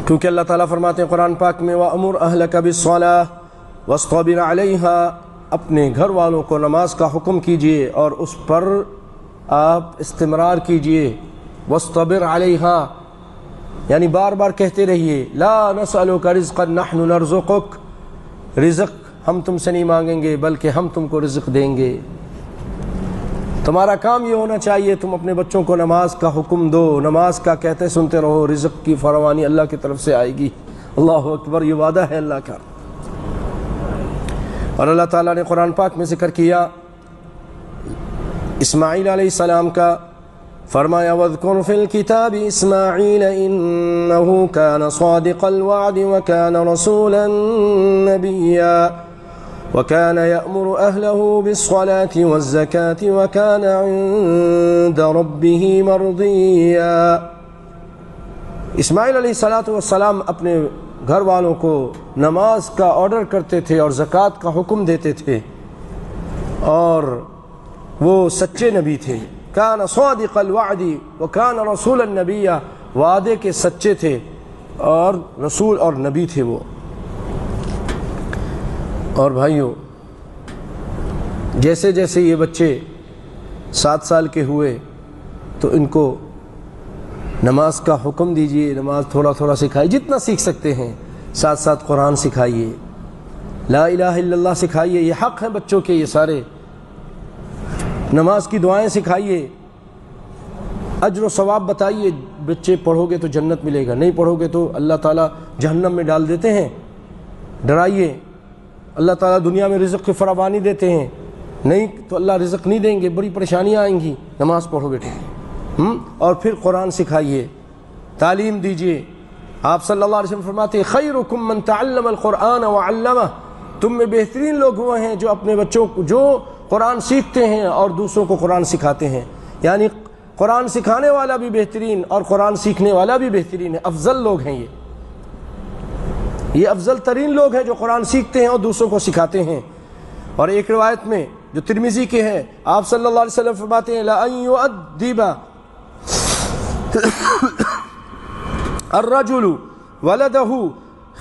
کیونکہ اللہ تعالیٰ فرماتے ہیں قرآن پاک میں وَأْمُرْ أَهْلَكَ بِالصَّلَاةِ وَاصْطَبِرْ عَلَيْهَا، اپنے گھر والوں کو نماز کا حکم کیجئے اور اس پر آپ استمرار کیجئے۔ وَاصْطَبِرْ عَلَيْهَا یعنی بار بار کہتے رہیے لَا نَسْأَلُكَ رِزْقًا نَحْنُ نَرْزُقُكَ، رزق ہم تم سے نہیں مانگیں گے بلکہ ہم تم کو رزق دیں گے۔ تمہارا کام یہ ہونا چاہیے تم اپنے بچوں کو نماز کا حکم دو، نماز کا کہتے سنتے رہو، رزق کی فراوانی اللہ کی طرف سے آئے گی۔ اللہ اکبر، یہ وعدہ ہے اللہ کا۔ اور اللہ تعالیٰ نے قرآن پاک میں ذکر کیا اسماعیل علیہ السلام کا، فرمایا وَاذْكُرْ فِي الْكِتَابِ إِسْمَاعِيلَ إِنَّهُ كَانَ صَادِقَ الْوَعْدِ وَكَانَ رَسُولًا نَبِيًّا وَكَانَ يَأْمُرُ أَهْلَهُ بِالصَّلَاةِ وَالزَّكَاةِ وَكَانَ عِندَ رَبِّهِ مَرْضِيًّا۔ اسماعیل علیہ السلام اپنے گھر والوں کو نماز کا آرڈر کرتے تھے اور زکوٰۃ کا حکم دیتے تھے، اور وہ سچے نبی تھے۔ كَانَ صَادِقَ الْوَعْدِ وَكَانَ رَسُولًا نَبِيًّا، وعدے کے سچے تھے اور رسول اور نبی تھے وہ۔ اور بھائیوں، جیسے جیسے یہ بچے 7 سال کے ہوئے تو ان کو نماز کا حکم دیجئے، نماز تھوڑا تھوڑا سکھائیے، جتنا سیکھ سکتے ہیں، ساتھ ساتھ قرآن سکھائیے، لا الہ الا اللہ سکھائیے، یہ حق ہے بچوں کے یہ سارے۔ نماز کی دعائیں سکھائیے، اجر و ثواب بتائیے، بچے پڑھو گے تو جنت ملے گا، نہیں پڑھو گے تو اللہ تعالیٰ جہنم میں ڈال دیتے ہیں، ڈرائیے۔ اللہ تعالیٰ دنیا میں رزق کی فراوانی دیتے ہیں، نہیں تو اللہ رزق نہیں دیں گے، بڑی پریشانیاں آئیں گی۔ نماز پڑھو بیٹے، اور پھر قرآن سکھائیے، تعلیم دیجئے۔ آپ صلی اللہ علیہ وسلم فرماتے ہیں خیرکم من تعلم القرآن وعلمہ، تم میں بہترین لوگ وہ ہیں جو اپنے بچوں کو جو قرآن سیکھتے ہیں اور دوسروں کو قرآن سکھاتے ہیں۔ یعنی قرآن سکھانے والا بھی بہترین اور قرآن سیکھنے والا بھی بہترین ہے، افضل لوگ ہیں یہ افضل ترین لوگ ہیں جو قرآن سیکھتے ہیں اور دوسروں کو سکھاتے ہیں۔ اور ایک روایت میں جو ترمذی کے ہے، آپ صلی اللہ علیہ وسلم فرماتے ہیں لَأَن يُؤَدِّبَ الرَّجُلُ وَلَدَهُ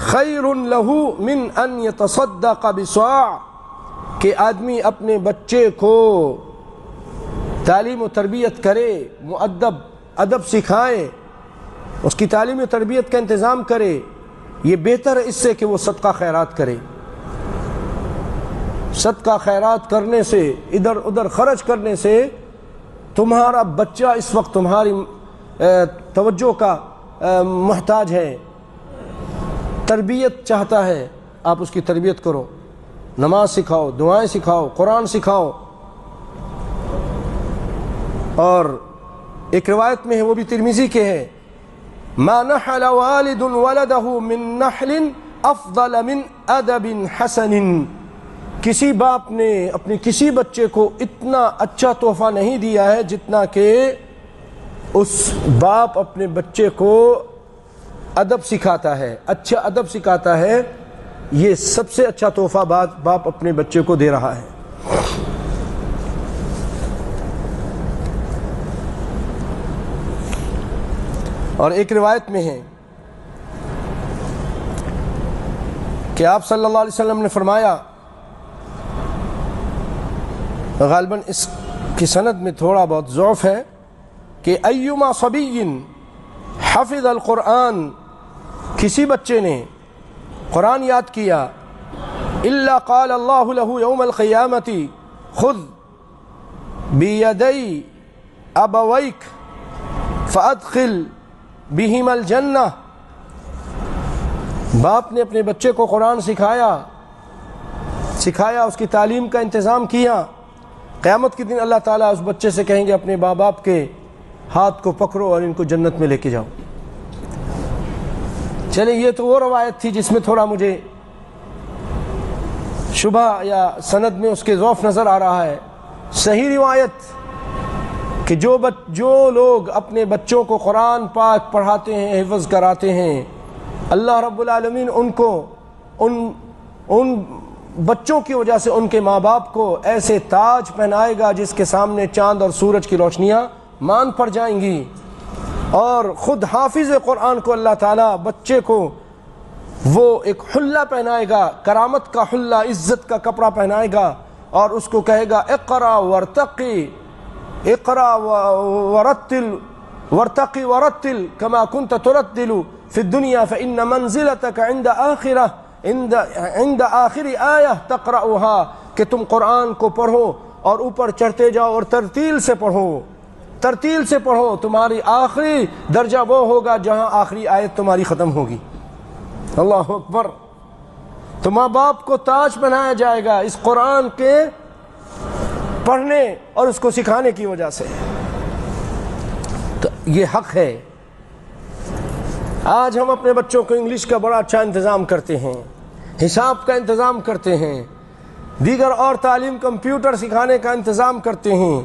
خَيْرٌ لَهُ مِنْ أَن يَتَصَدَّقَ بِصَاعٍ، کہ آدمی اپنے بچے کو تعلیم و تربیت کرے، مؤدب ادب سکھائے، اس کی تعلیم و تربیت کا انتظام کرے، یہ بہتر ہے اس سے کہ وہ صدقہ خیرات کرے۔ صدقہ خیرات کرنے سے، ادھر ادھر خرچ کرنے سے تمہارا بچہ اس وقت تمہاری توجہ کا محتاج ہے، تربیت چاہتا ہے، آپ اس کی تربیت کرو، نماز سکھاؤ، دعائیں سکھاؤ، قرآن سکھاؤ۔ اور ایک روایت میں ہے، وہ بھی ترمذی کے ہے، ما نحل والد ولده من نحل افضل من ادب حسن، کسی باپ نے اپنے کسی بچے کو اتنا اچھا تحفہ نہیں دیا ہے جتنا کہ اس باپ اپنے بچے کو ادب سکھاتا ہے، اچھا ادب سکھاتا ہے، یہ سب سے اچھا تحفہ باپ اپنے بچے کو دے رہا ہے۔ اور ایک روایت میں ہے کہ آپ صلی اللہ علیہ وسلم نے فرمایا، غالباً اس کی سند میں تھوڑا بہت ضعف ہے، کہ ایما صبی حفظ القرآن، کسی بچے نے قرآن یاد کیا، الا قال اللہ له یوم القیامت خذ بیدی ابویک فادخل بہما الجنہ، باپ نے اپنے بچے کو قرآن سکھایا، اس کی تعلیم کا انتظام کیا، قیامت کے دن اللہ تعالیٰ اس بچے سے کہیں گے اپنے ماں باپ کے ہاتھ کو پکڑو اور ان کو جنت میں لے کے جاؤ۔ چلیں یہ تو وہ روایت تھی جس میں تھوڑا مجھے شبہ یا سند میں اس کے ضعف نظر آ رہا ہے۔ صحیح روایت کہ جو لوگ اپنے بچوں کو قرآن پاک پڑھاتے ہیں، حفظ کراتے ہیں، اللہ رب العالمین ان کو ان بچوں کی وجہ سے ان کے ماں باپ کو ایسے تاج پہنائے گا جس کے سامنے چاند اور سورج کی روشنیاں مان پڑ جائیں گی، اور خود حافظ قرآن کو اللہ تعالیٰ بچے کو وہ ایک حلہ پہنائے گا، کرامت کا حلہ، عزت کا کپڑا پہنائے گا، اور اس کو کہے گا اقرا ورتقی، اقرا ورتقی ورتل کما كنت ترتل في الدنيا فإن منزلتك عند آخر آیہ تقرأها، کہ تم قرآن کو پڑھو اور اوپر چڑھتے جاؤ اور ترتیل سے پڑھو، تمہاری آخری درجہ وہ ہوگا جہاں آخری آیت تمہاری ختم ہوگی۔ اللہ اکبر۔ تو ماں باپ کو تاج پہنایا جائے گا اس قرآن کے پڑھنے اور اس کو سکھانے کی وجہ سے۔ تو یہ حق ہے۔ آج ہم اپنے بچوں کو انگلش کا بڑا اچھا انتظام کرتے ہیں، حساب کا انتظام کرتے ہیں، دیگر اور تعلیم، کمپیوٹر سکھانے کا انتظام کرتے ہیں،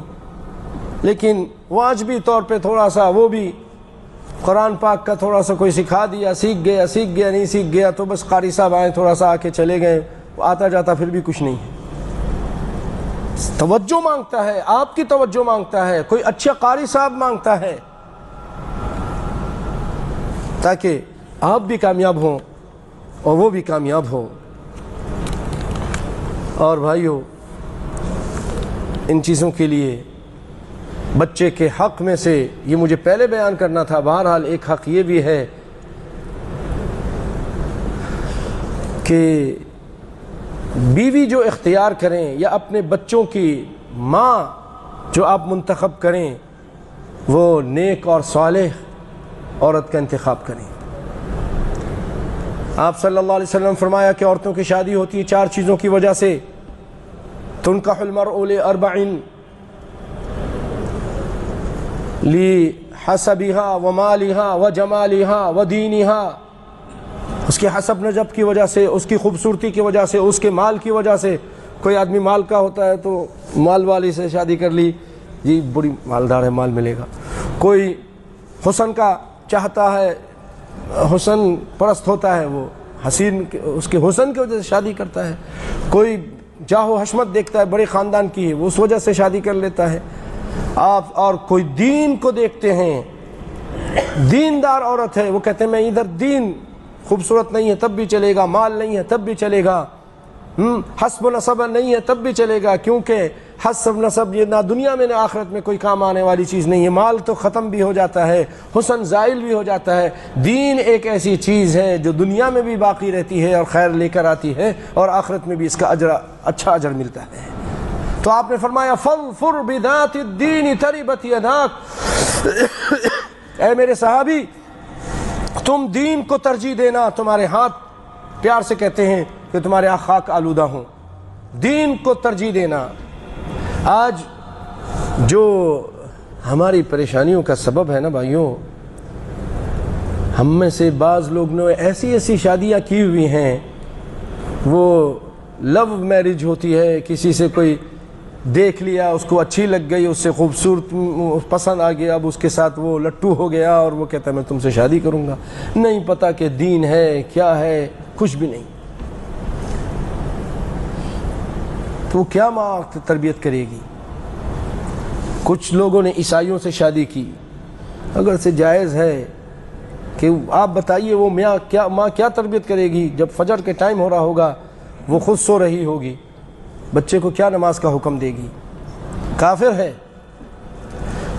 لیکن واجبی طور پہ تھوڑا سا وہ بھی قرآن پاک کا تھوڑا سا کوئی سکھا دیا، سیکھ گیا نہیں سیکھ گیا تو بس قاری صاحب آئے تھوڑا سا آ کے چلے گئے، آتا جاتا پھر بھی کچھ نہیں ہے۔ توجہ مانگتا ہے، آپ کی توجہ مانگتا ہے، کوئی اچھا قاری صاحب مانگتا ہے، تاکہ آپ بھی کامیاب ہوں اور وہ بھی کامیاب ہو۔ اور بھائیو، ان چیزوں کے لیے بچے کے حق میں سے یہ مجھے پہلے بیان کرنا تھا، بہرحال ایک حق یہ بھی ہے کہ بیوی جو اختیار کریں یا اپنے بچوں کی ماں جو آپ منتخب کریں وہ نیک اور صالح عورت کا انتخاب کریں۔ آپ صلی اللہ علیہ وسلم فرمایا کہ عورتوں کی شادی ہوتی ہے 4 چیزوں کی وجہ سے، تنکح المرء لأربع، لحسبها ومالها وجمالها ودینها، اس کے حسب نسب کی وجہ سے، اس کی خوبصورتی کی وجہ سے، اس کے مال کی وجہ سے۔ کوئی آدمی مال کا ہوتا ہے تو مال والی سے شادی کر لی، جی بڑی مالدار ہے، مال ملے گا۔ کوئی حسن کا چاہتا ہے، حسن پرست ہوتا ہے، وہ حسین اس کے حسن کی وجہ سے شادی کرتا ہے۔ کوئی جاہ و حشمت دیکھتا ہے، بڑے خاندان کی ہے، وہ اس وجہ سے شادی کر لیتا ہے۔ آپ اور کوئی دین کو دیکھتے ہیں، دیندار عورت ہے، وہ کہتے ہیں میں ادھر دین خوبصورت نہیں ہے تب بھی چلے گا، مال نہیں ہے تب بھی چلے گا، حسب و نسب نہیں ہے تب بھی چلے گا، کیونکہ حسب نسب یہ نہ دنیا میں نہ آخرت میں کوئی کام آنے والی چیز نہیں ہے، مال تو ختم بھی ہو جاتا ہے، حسن زائل بھی ہو جاتا ہے، دین ایک ایسی چیز ہے جو دنیا میں بھی باقی رہتی ہے اور خیر لے کر آتی ہے، اور آخرت میں بھی اس کا اچھا اجر ملتا ہے۔ تو آپ نے فرمایا فَاظْفُرْ بِذَاتِ الدِّينِ تَرِبَتْ يَدَاكَ، اے میرے صحابی تم دین کو ترجیح دینا، تمہارے ہاتھ، پیار سے کہتے ہیں کہ تمہارے خاک آلودہ ہوں، دین کو ترجیح دینا۔ آج جو ہماری پریشانیوں کا سبب ہے نا بھائیوں، ہم میں سے بعض لوگ نے ایسی شادیاں کی ہوئی ہیں، وہ لو میرج ہوتی ہے، کسی سے کوئی دیکھ لیا، اس کو اچھی لگ گئی، اس سے خوبصورت پسند آ گیا، اب اس کے ساتھ وہ لٹو ہو گیا اور وہ کہتا ہے میں تم سے شادی کروں گا، نہیں پتہ کہ دین ہے کیا ہے، کچھ بھی نہیں، تو وہ کیا ماں تربیت کرے گی؟ کچھ لوگوں نے عیسائیوں سے شادی کی، اگر سے جائز ہے کہ آپ بتائیے وہ ماں کیا تربیت کرے گی؟ جب فجر کے ٹائم ہو رہا ہوگا وہ خود سو رہی ہوگی، بچے کو کیا نماز کا حکم دے گی؟ کافر ہے۔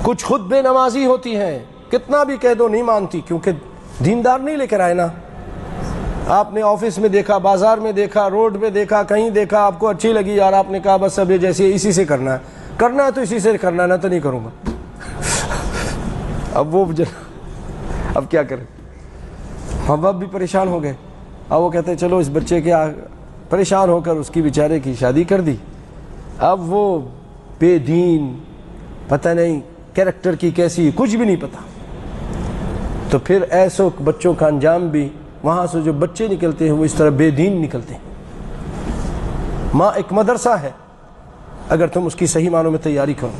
کچھ خود بے نمازی ہوتی ہیں، کتنا بھی کہہ دو نہیں مانتی، کیونکہ دیندار نہیں لے کر آئے نا۔ آپ نے آفس میں دیکھا، بازار میں دیکھا، روڈ پہ دیکھا، کہیں دیکھا، آپ کو اچھی لگی، اور آپ نے کہا بس اب یہ جیسے اسی سے کرنا ہے تو اسی سے کرنا ہے، نہ تو نہیں کروں گا۔ اب وہ اب کیا کریں، ماں باپ بھی پریشان ہو گئے. اب وہ کہتے ہیں چلو اس بچے کے پریشان ہو کر اس کی بیچارے کی شادی کر دی. اب وہ بے دین، پتہ نہیں کیریکٹر کی کیسی، کچھ بھی نہیں پتہ. تو پھر ایسے بچوں کا انجام بھی، وہاں سے جو بچے نکلتے ہیں وہ اس طرح بے دین نکلتے ہیں. ماں ایک مدرسہ ہے اگر تم اس کی صحیح معنوں میں تیاری کرو.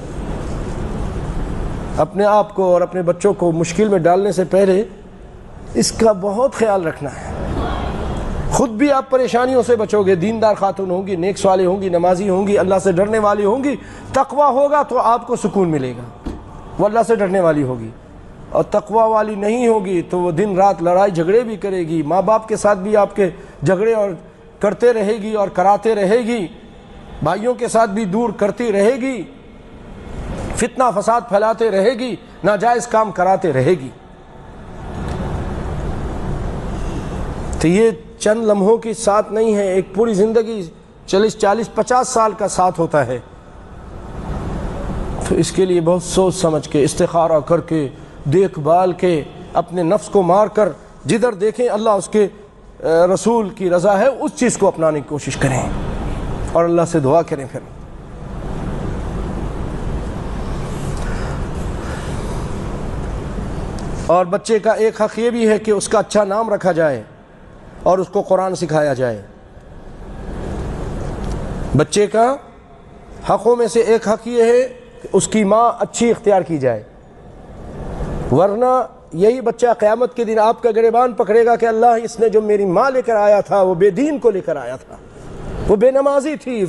اپنے آپ کو اور اپنے بچوں کو مشکل میں ڈالنے سے پہلے اس کا بہت خیال رکھنا ہے. خود بھی آپ پریشانیوں سے بچو گے. دیندار خاتون ہوں گی، نیک صالح ہوں گی، نمازی ہوں گی، اللہ سے ڈرنے والی ہوں گی. تقویٰ ہوگا تو آپ کو سکون ملے گا، وہ اللہ سے ڈرنے والی ہوگی. اور تقویٰ والی نہیں ہوگی تو وہ دن رات لڑائی جھگڑے بھی کرے گی، ماں باپ کے ساتھ بھی آپ کے جھگڑے اور کرتے رہے گی اور کراتے رہے گی، بھائیوں کے ساتھ بھی دور کرتی رہے گی، فتنہ فساد پھیلاتے رہے گی، ناجائز کام کراتے رہے گی. تو یہ چند لمحوں کی ساتھ نہیں ہے، ایک پوری زندگی 40-50 سال کا ساتھ ہوتا ہے. تو اس کے لیے بہت سوچ سمجھ کے، استخارہ کر کے، دیکھ بھال کے، اپنے نفس کو مار کر جدھر دیکھیں اللہ اس کے رسول کی رضا ہے اس چیز کو اپنانے کی کوشش کریں اور اللہ سے دعا کریں. پھر اور بچے کا ایک حق یہ بھی ہے کہ اس کا اچھا نام رکھا جائے اور اس کو قرآن سکھایا جائے. بچے کا حقوں میں سے ایک حق یہ ہے کہ اس کی ماں اچھی اختیار کی جائے، ورنہ یہی بچہ قیامت کے دن آپ کا گریبان پکڑے گا کہ اللہ اس نے جو میری ماں لے کر آیا تھا وہ بے دین کو لے کر آیا تھا، وہ بے نمازی تھی،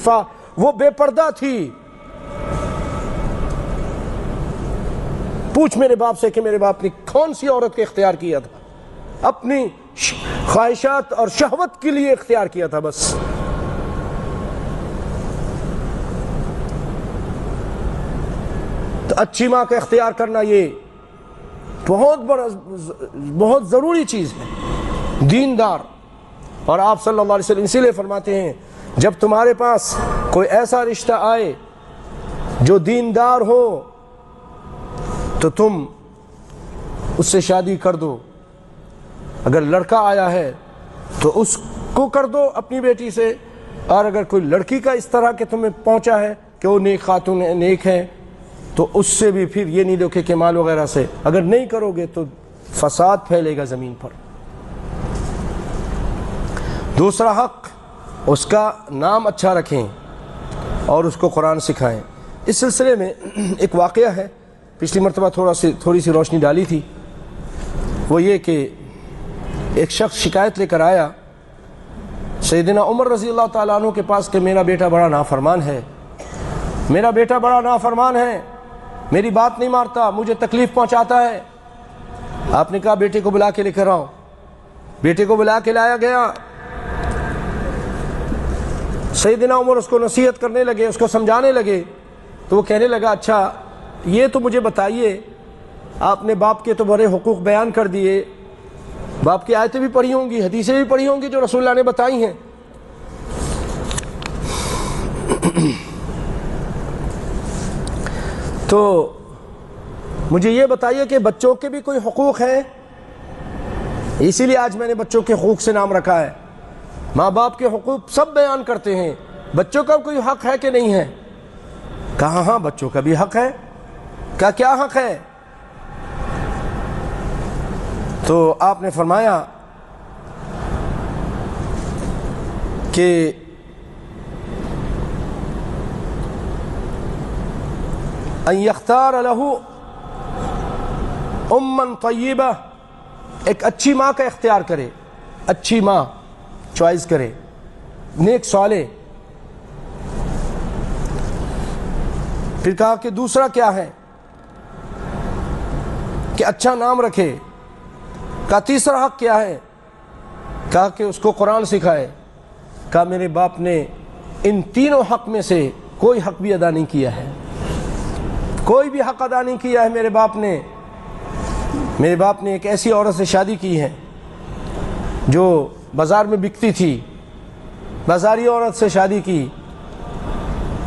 وہ بے پردہ تھی. پوچھ میرے باپ سے کہ میرے باپ نے کون سی عورت کو اختیار کیا تھا، اپنی خواہشات اور شہوت کے لیے اختیار کیا تھا بس. تو اچھی ماں کا اختیار کرنا یہ بہت ضروری چیز ہے، دیندار. اور آپ صلی اللہ علیہ وسلم اسی لیے فرماتے ہیں جب تمہارے پاس کوئی ایسا رشتہ آئے جو دیندار ہو تو تم اس سے شادی کر دو. اگر لڑکا آیا ہے تو اس کو کر دو اپنی بیٹی سے، اور اگر کوئی لڑکی کا اس طرح کہ تمہیں پہنچا ہے کہ وہ نیک خاتون ہے، نیک ہے، تو اس سے بھی پھر یہ نہیں دیکھے کہ مال وغیرہ سے. اگر نہیں کرو گے تو فساد پھیلے گا زمین پر. دوسرا حق، اس کا نام اچھا رکھیں اور اس کو قرآن سکھائیں. اس سلسلے میں ایک واقعہ ہے، پچھلی مرتبہ تھوڑی سی روشنی ڈالی تھی. وہ یہ کہ ایک شخص شکایت لے کر آیا سیدنا عمر رضی اللہ تعالیٰ عنہ کے پاس کہ میرا بیٹا بڑا نافرمان ہے، میرا بیٹا بڑا نافرمان ہے، میری بات نہیں مانتا، مجھے تکلیف پہنچاتا ہے. آپ نے کہا بیٹے کو بلا کے لے کر آؤ. بیٹے کو بلا کے لایا گیا. سیدنا عمر اس کو نصیحت کرنے لگے، اس کو سمجھانے لگے. تو وہ کہنے لگا اچھا یہ تو مجھے بتائیے، آپ نے باپ کے تو بڑے حقوق بیان کر دیے، باپ کی آیتیں بھی پڑھی ہوں گی، حدیثیں بھی پڑھی ہوں گی جو رسول اللہ نے بتائی ہیں، تو مجھے یہ بتائیے کہ بچوں کے بھی کوئی حقوق ہیں. اسی لیے آج میں نے بچوں کے حقوق سے نام رکھا ہے. ماں باپ کے حقوق سب بیان کرتے ہیں، بچوں کا کوئی حق ہے کہ نہیں ہے؟ کہا ہاں بچوں کا بھی حق ہے. کیا حق ہے؟ تو آپ نے فرمایا کہ ان یختار له اما طیبہ، ایک اچھی ماں کا اختیار کرے، اچھی ماں چوائس کرے، نیک صالح. پھر کہا کہ دوسرا کیا ہے کہ اچھا نام رکھے. کہا تیسرا حق کیا ہے؟ کہا کہ اس کو قرآن سکھائے. کہا میرے باپ نے ان تینوں حق میں سے کوئی حق بھی ادا نہیں کیا ہے، کوئی بھی حق ادا نہیں کیا ہے میرے باپ نے. میرے باپ نے ایک ایسی عورت سے شادی کی ہے جو بازار میں بکتی تھی، بازاری عورت سے شادی کی،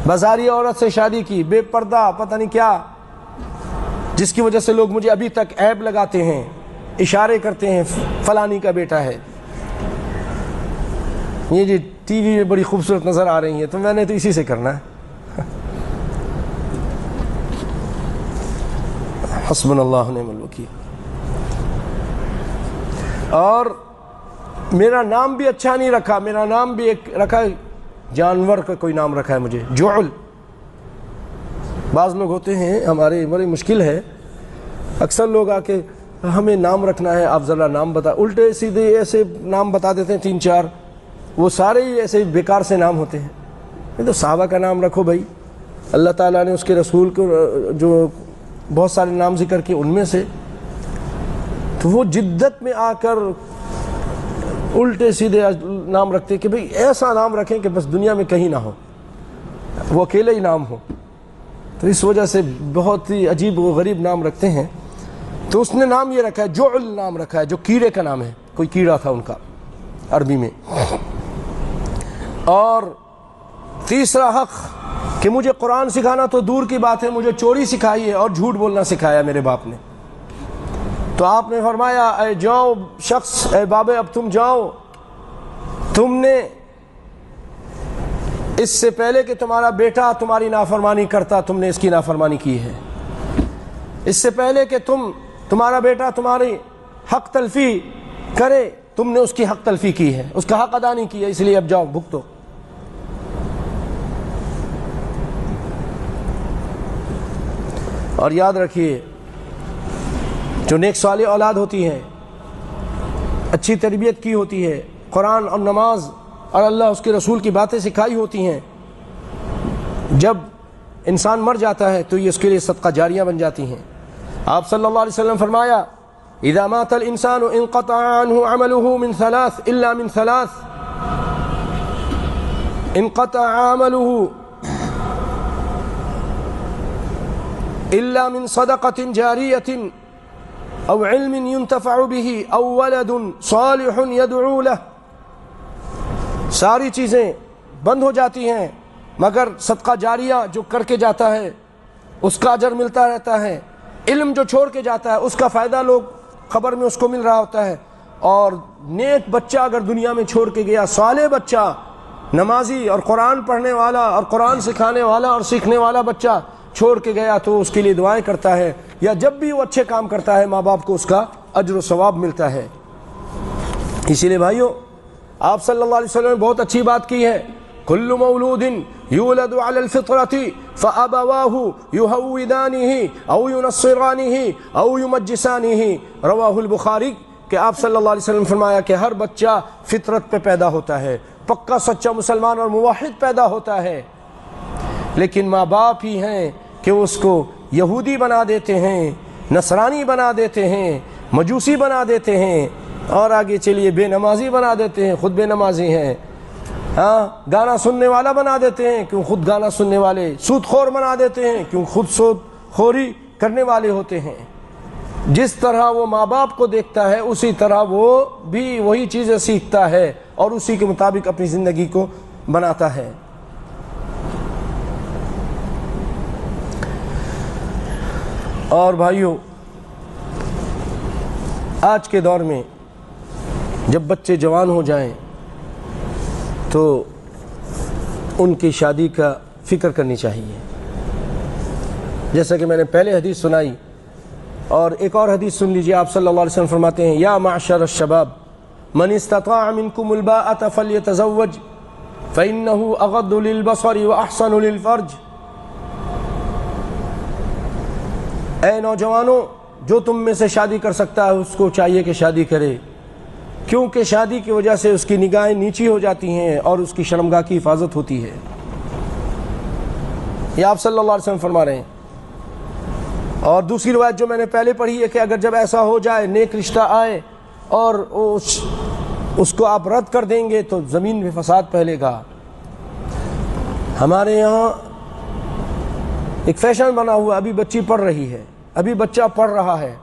بازاری عورت سے شادی کی، بے پردہ، پتہ نہیں کیا. جس کی وجہ سے لوگ مجھے ابھی تک عیب لگاتے ہیں، اشارے کرتے ہیں فلانی کا بیٹا ہے، یہ جی ٹی وی میں بڑی خوبصورت نظر آ رہی ہیں، تو میں نے تو اسی سے کرنا ہے۔ حسبنا اللہ ونعم الوکیل۔ اور میرا نام بھی اچھا نہیں رکھا، میرا نام بھی ایک رکھا ہے، جانور کا کوئی نام رکھا ہے مجھے، جعل۔ بعض لوگ ہوتے ہیں ہمارے، بڑی مشکل ہے، اکثر لوگ آ کے ہمیں نام رکھنا ہے، آپ ذرا نام بتا، الٹے سیدھے ایسے نام بتا دیتے ہیں 3-4، وہ سارے ہی ایسے بیکار سے نام ہوتے ہیں۔ یہ تو صحابہ کا نام رکھو بھائی، اللہ تعالیٰ نے اس کے رسول کو جو بہت سارے نام ذکر کیے ان میں سے، تو وہ جدت میں آ کر الٹے سیدھے نام رکھتے کہ بھئی ایسا نام رکھیں کہ بس دنیا میں کہیں نہ ہو، وہ اکیلے ہی نام ہو۔ تو اس وجہ سے بہت ہی عجیب و غریب نام رکھتے ہیں۔ تو اس نے نام یہ رکھا ہے، جعل نام رکھا ہے، جو کیڑے کا نام ہے، کوئی کیڑا تھا ان کا عربی میں۔ اور تیسرا حق کہ مجھے قرآن سکھانا تو دور کی بات ہے، مجھے چوری سکھائی ہے اور جھوٹ بولنا سکھایا میرے باپ نے۔ تو آپ نے فرمایا اے جاؤ شخص، اے بابے اب تم جاؤ، تم نے اس سے پہلے کہ تمہارا بیٹا تمہاری نافرمانی کرتا، تم نے اس کی نافرمانی کی ہے۔ اس سے پہلے کہ تمہارا بیٹا تمہاری حق تلفی کرے، تم نے اس کی حق تلفی کی ہے، اس کا حق ادا نہیں کیا، اس لیے اب جاؤ بھگتو۔ اور یاد رکھیے، جو نیک صالح اولاد ہوتی ہے، اچھی تربیت کی ہوتی ہے، قرآن اور نماز اور اللہ اس کے رسول کی باتیں سکھائی ہوتی ہیں، جب انسان مر جاتا ہے تو یہ اس کے لیے صدقہ جاریہ بن جاتی ہیں۔ آپ صلی اللہ علیہ وسلم فرمایا اذا مات الانسان انقطع عنه عمله من ثلاث الا من ثلاث، انقطع عمله الا من صدقة جارية او علم ينتفع به او ولد صالح يدعو له، ساری چیزیں بند ہو جاتی ہیں مگر صدقہ جاریہ جو کر کے جاتا ہے اس کا اجر ملتا رہتا ہے، علم جو چھوڑ کے جاتا ہے اس کا فائدہ لوگ خبر میں اس کو مل رہا ہوتا ہے، اور نیک بچہ اگر دنیا میں چھوڑ کے گیا، صالح بچہ، نمازی اور قرآن پڑھنے والا اور قرآن سکھانے والا اور سیکھنے والا بچہ چھوڑ کے گیا تو اس کے لیے دعائیں کرتا ہے، یا جب بھی وہ اچھے کام کرتا ہے ماں باپ کو اس کا اجر و ثواب ملتا ہے۔ اسی لیے بھائیو، آپ صلی اللہ علیہ وسلم نے بہت اچھی بات کی ہے، کل مولود یولد علی الفطرۃ فابواہ یہودانہ او ینصرانہ او یمجسانہ، رواہ البخاری، کہ آپ صلی اللہ علیہ وسلم فرمایا کہ ہر بچہ فطرت پہ پیدا ہوتا ہے، پکا سچا مسلمان اور موحد پیدا ہوتا ہے، لیکن ماں باپ ہی ہیں کہ اس کو یہودی بنا دیتے ہیں، نصرانی بنا دیتے ہیں، مجوسی بنا دیتے ہیں، اور آگے چلیے بے نمازی بنا دیتے ہیں، خود بے نمازی ہیں، ہاں گانا سننے والا بنا دیتے ہیں کیوں خود گانا سننے والے، سود خور بنا دیتے ہیں کیوں خود سود خوری کرنے والے ہوتے ہیں۔ جس طرح وہ ماں باپ کو دیکھتا ہے اسی طرح وہ بھی وہی چیزیں سیکھتا ہے اور اسی کے مطابق اپنی زندگی کو بناتا ہے۔ اور بھائیو، آج کے دور میں جب بچے جوان ہو جائیں تو ان کی شادی کا فکر کرنی چاہیے، جیسا کہ میں نے پہلے حدیث سنائی، اور ایک اور حدیث سن لیجیے۔ آپ صلی اللہ علیہ وسلم فرماتے ہیں یا معشر الشباب من استطاع منکم الباءۃ فلیتزوج فإنہ اغض للبصر واحسن للفرج۔ اے نوجوانوں، جو تم میں سے شادی کر سکتا ہے اس کو چاہیے کہ شادی کرے، کیونکہ شادی کی وجہ سے اس کی نگاہیں نیچی ہو جاتی ہیں اور اس کی شرمگاہ کی حفاظت ہوتی ہے۔ یہ آپ صلی اللہ علیہ وسلم فرما رہے ہیں۔ اور دوسری روایت جو میں نے پہلے پڑھی ہے کہ اگر جب ایسا ہو جائے، نیک رشتہ آئے اور اس کو آپ رد کر دیں گے تو زمین میں فساد پھیلے گا۔ ہمارے یہاں ایک فیشن بنا ہوا، ابھی بچی پڑھ رہی ہے، ابھی بچہ پڑھ رہا ہے،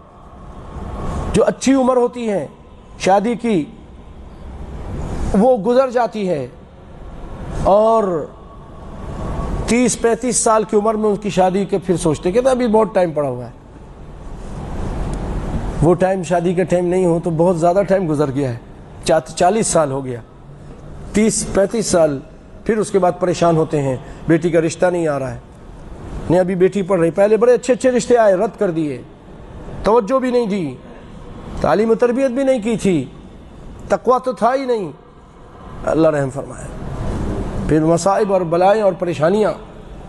جو اچھی عمر ہوتی ہے شادی کی وہ گزر جاتی ہے، اور 30-35 سال کی عمر میں اس کی شادی کے پھر سوچتے کہ ابھی بہت ٹائم پڑا ہوا ہے، وہ ٹائم شادی کا ٹائم نہیں ہو تو بہت زیادہ ٹائم گزر گیا ہے، 40 سال ہو گیا، 30-35 سال، پھر اس کے بعد پریشان ہوتے ہیں بیٹی کا رشتہ نہیں آ رہا ہے، نہیں ابھی بیٹی پڑھ رہی، پہلے بڑے اچھے اچھے رشتے آئے رد کر دیے، توجہ بھی نہیں دی، تعلیم و تربیت بھی نہیں کی تھی، تقویٰ تو تھا ہی نہیں، اللہ رحم فرمائے۔ پھر مصائب اور بلائیں اور پریشانیاں،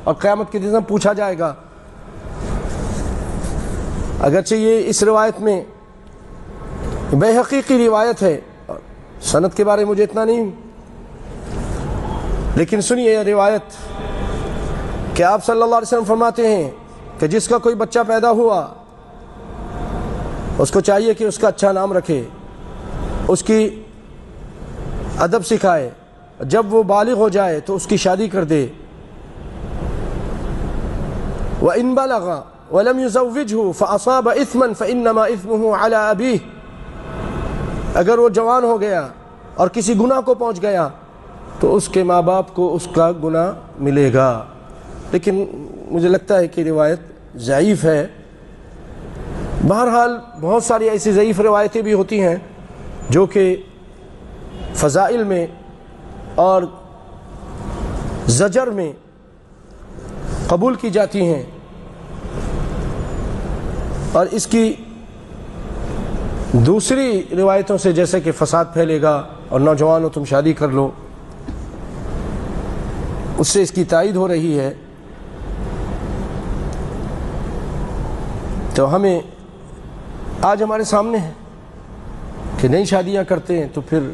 اور قیامت کے دن پوچھا جائے گا۔ اگرچہ یہ اس روایت میں بیہقی کی روایت ہے، سند کے بارے میں مجھے اتنا نہیں، لیکن سنیے یہ روایت کہ آپ صلی اللہ علیہ وسلم فرماتے ہیں کہ جس کا کوئی بچہ پیدا ہوا اس کو چاہیے کہ اس کا اچھا نام رکھے، اس کی ادب سکھائے، جب وہ بالغ ہو جائے تو اس کی شادی کر دے۔ وَإِن بَلَغَ وَلَمْ يُزَوِّجْهُ فَأَصَابَ إِثْمًا فَإِنَّمَا إِثْمُهُ عَلَىٰ أَبِيهِ، اگر وہ جوان ہو گیا اور کسی گناہ کو پہنچ گیا تو اس کے ماں باپ کو اس کا گناہ ملے گا، لیکن مجھے لگتا ہے کہ روایت ضعیف ہے۔ بہرحال بہت ساری ایسی ضعیف روایتیں بھی ہوتی ہیں جو کہ فضائل میں اور زجر میں قبول کی جاتی ہیں، اور اس کی دوسری روایتوں سے جیسے کہ فساد پھیلے گا اور نوجوانوں تم شادی کر لو، اس سے اس کی تائید ہو رہی ہے۔ تو ہمیں آج ہمارے سامنے ہے کہ نئی شادیاں کرتے ہیں تو پھر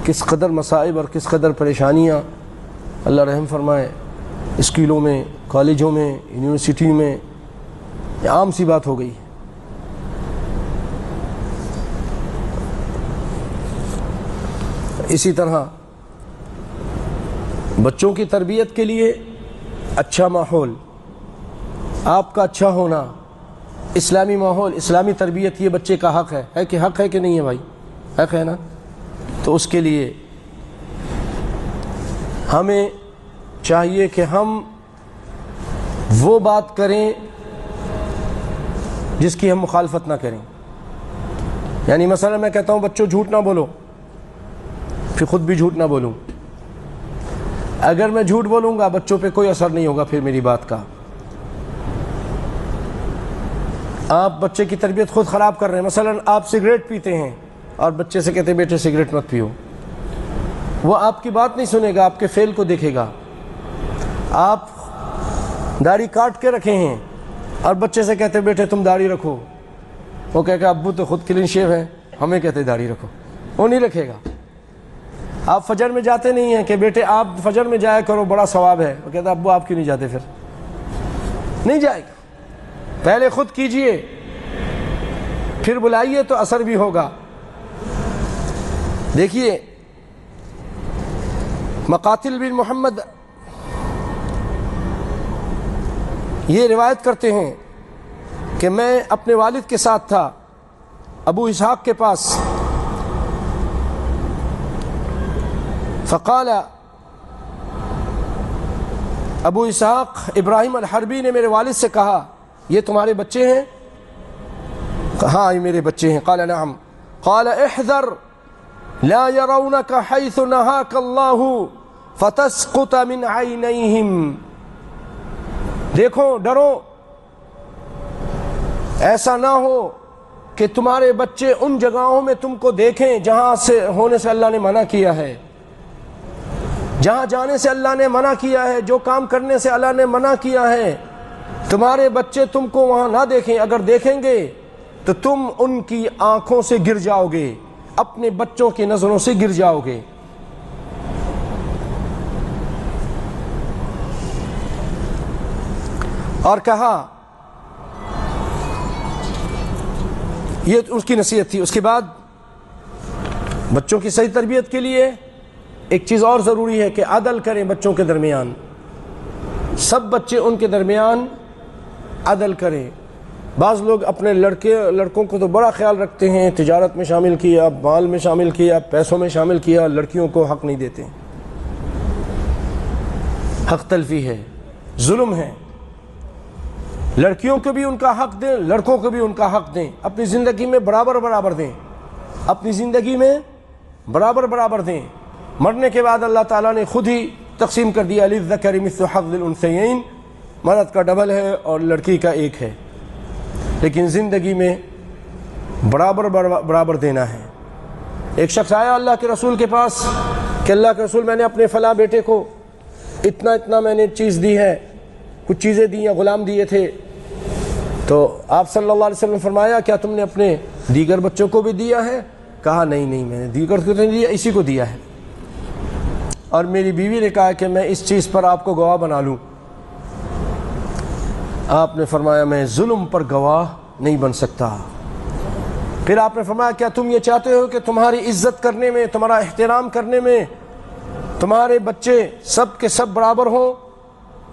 کس قدر مصائب اور کس قدر پریشانیاں، اللہ رحم فرمائے، اسکولوں میں، کالجوں میں، یونیورسٹی میں یہ عام سی بات ہو گئی۔ اسی طرح بچوں کی تربیت کے لیے اچھا ماحول، آپ کا اچھا ہونا، اسلامی ماحول، اسلامی تربیت، یہ بچے کا حق ہے کہ حق ہے کہ نہیں ہے بھائی؟ حق ہے نا؟ تو اس کے لیے ہمیں چاہیے کہ ہم وہ بات کریں جس کی ہم مخالفت نہ کریں۔ یعنی مثلا میں کہتا ہوں بچوں جھوٹ نہ بولو، پھر خود بھی جھوٹ نہ بولوں۔ اگر میں جھوٹ بولوں گا بچوں پہ کوئی اثر نہیں ہوگا پھر میری بات کا۔ آپ بچے کی تربیت خود خراب کر رہے ہیں۔ مثلا آپ سگریٹ پیتے ہیں اور بچے سے کہتے ہیں بیٹے سگریٹ مت پیو، وہ آپ کی بات نہیں سنے گا، آپ کے فعل کو دیکھے گا۔ آپ داڑھی کاٹ کے رکھے ہیں اور بچے سے کہتے ہیں بیٹے تم داڑھی رکھو، وہ کہے گا ابو تو خود کلین شیو ہے، ہمیں کہتے داڑھی رکھو، وہ نہیں رکھے گا۔ آپ فجر میں جاتے نہیں ہیں کہ بیٹے آپ فجر میں جایا کرو بڑا ثواب ہے، وہ کہتا ابو آپ کیوں نہیں جاتے؟ پھر نہیں جائے گا۔ پہلے خود کیجئے پھر بلائیے تو اثر بھی ہوگا۔ دیکھیے مقاتل بن محمد یہ روایت کرتے ہیں کہ میں اپنے والد کے ساتھ تھا ابو اسحاق کے پاس، فقال ابو اسحاق ابراہیم الحربی نے میرے والد سے کہا یہ تمہارے بچے ہیں؟ ہاں یہ میرے بچے ہیں۔ قال نعم۔ قال احذر لا يرونك حيث نهاك الله فتسقط من عينيهم، دیکھو ڈرو ایسا نہ ہو کہ تمہارے بچے ان جگہوں میں تم کو دیکھیں جہاں سے ہونے سے اللہ نے منع کیا ہے، جہاں جانے سے اللہ نے منع کیا ہے، جو کام کرنے سے اللہ نے منع کیا ہے، تمہارے بچے تم کو وہاں نہ دیکھیں۔ اگر دیکھیں گے تو تم ان کی آنکھوں سے گر جاؤ گے، اپنے بچوں کی نظروں سے گر جاؤ گے۔ اور کہا یہ اس کی نصیحت تھی۔ اس کے بعد بچوں کی صحیح تربیت کے لیے ایک چیز اور ضروری ہے کہ عدل کریں بچوں کے درمیان، سب بچے ان کے درمیان عدل کریں۔ بعض لوگ اپنے لڑکوں کو تو بڑا خیال رکھتے ہیں، تجارت میں شامل کیا، مال میں شامل کیا، پیسوں میں شامل کیا، لڑکیوں کو حق نہیں دیتے۔ حق تلفی ہے، ظلم ہے۔ لڑکیوں کو بھی ان کا حق دیں، لڑکوں کو بھی ان کا حق دیں، اپنی زندگی میں برابر برابر دیں، اپنی زندگی میں برابر برابر دیں۔ مرنے کے بعد اللہ تعالیٰ نے خود ہی تقسیم کر دیا، للذکر مثل حظ الانثیین، مرد کا ڈبل ہے اور لڑکی کا ایک ہے، لیکن زندگی میں برابر برابر دینا ہے۔ ایک شخص آیا اللہ کے رسول کے پاس کہ اللہ کے رسول، میں نے اپنے فلاں بیٹے کو اتنا میں نے چیز دی ہے، کچھ چیزیں دی ہیں، غلام دیے تھے، تو آپ صلی اللہ علیہ وسلم نے فرمایا کیا تم نے اپنے دیگر بچوں کو بھی دیا ہے؟ کہا نہیں میں نے دیگر کو نہیں دیا، اسی کو دیا ہے۔ اور میری بیوی نے کہا کہ میں اس چیز پر آپ کو گواہ بنا لوں۔ آپ نے فرمایا میں ظلم پر گواہ نہیں بن سکتا۔ پھر آپ نے فرمایا کیا تم یہ چاہتے ہو کہ تمہاری عزت کرنے میں، تمہارا احترام کرنے میں تمہارے بچے سب کے سب برابر ہوں؟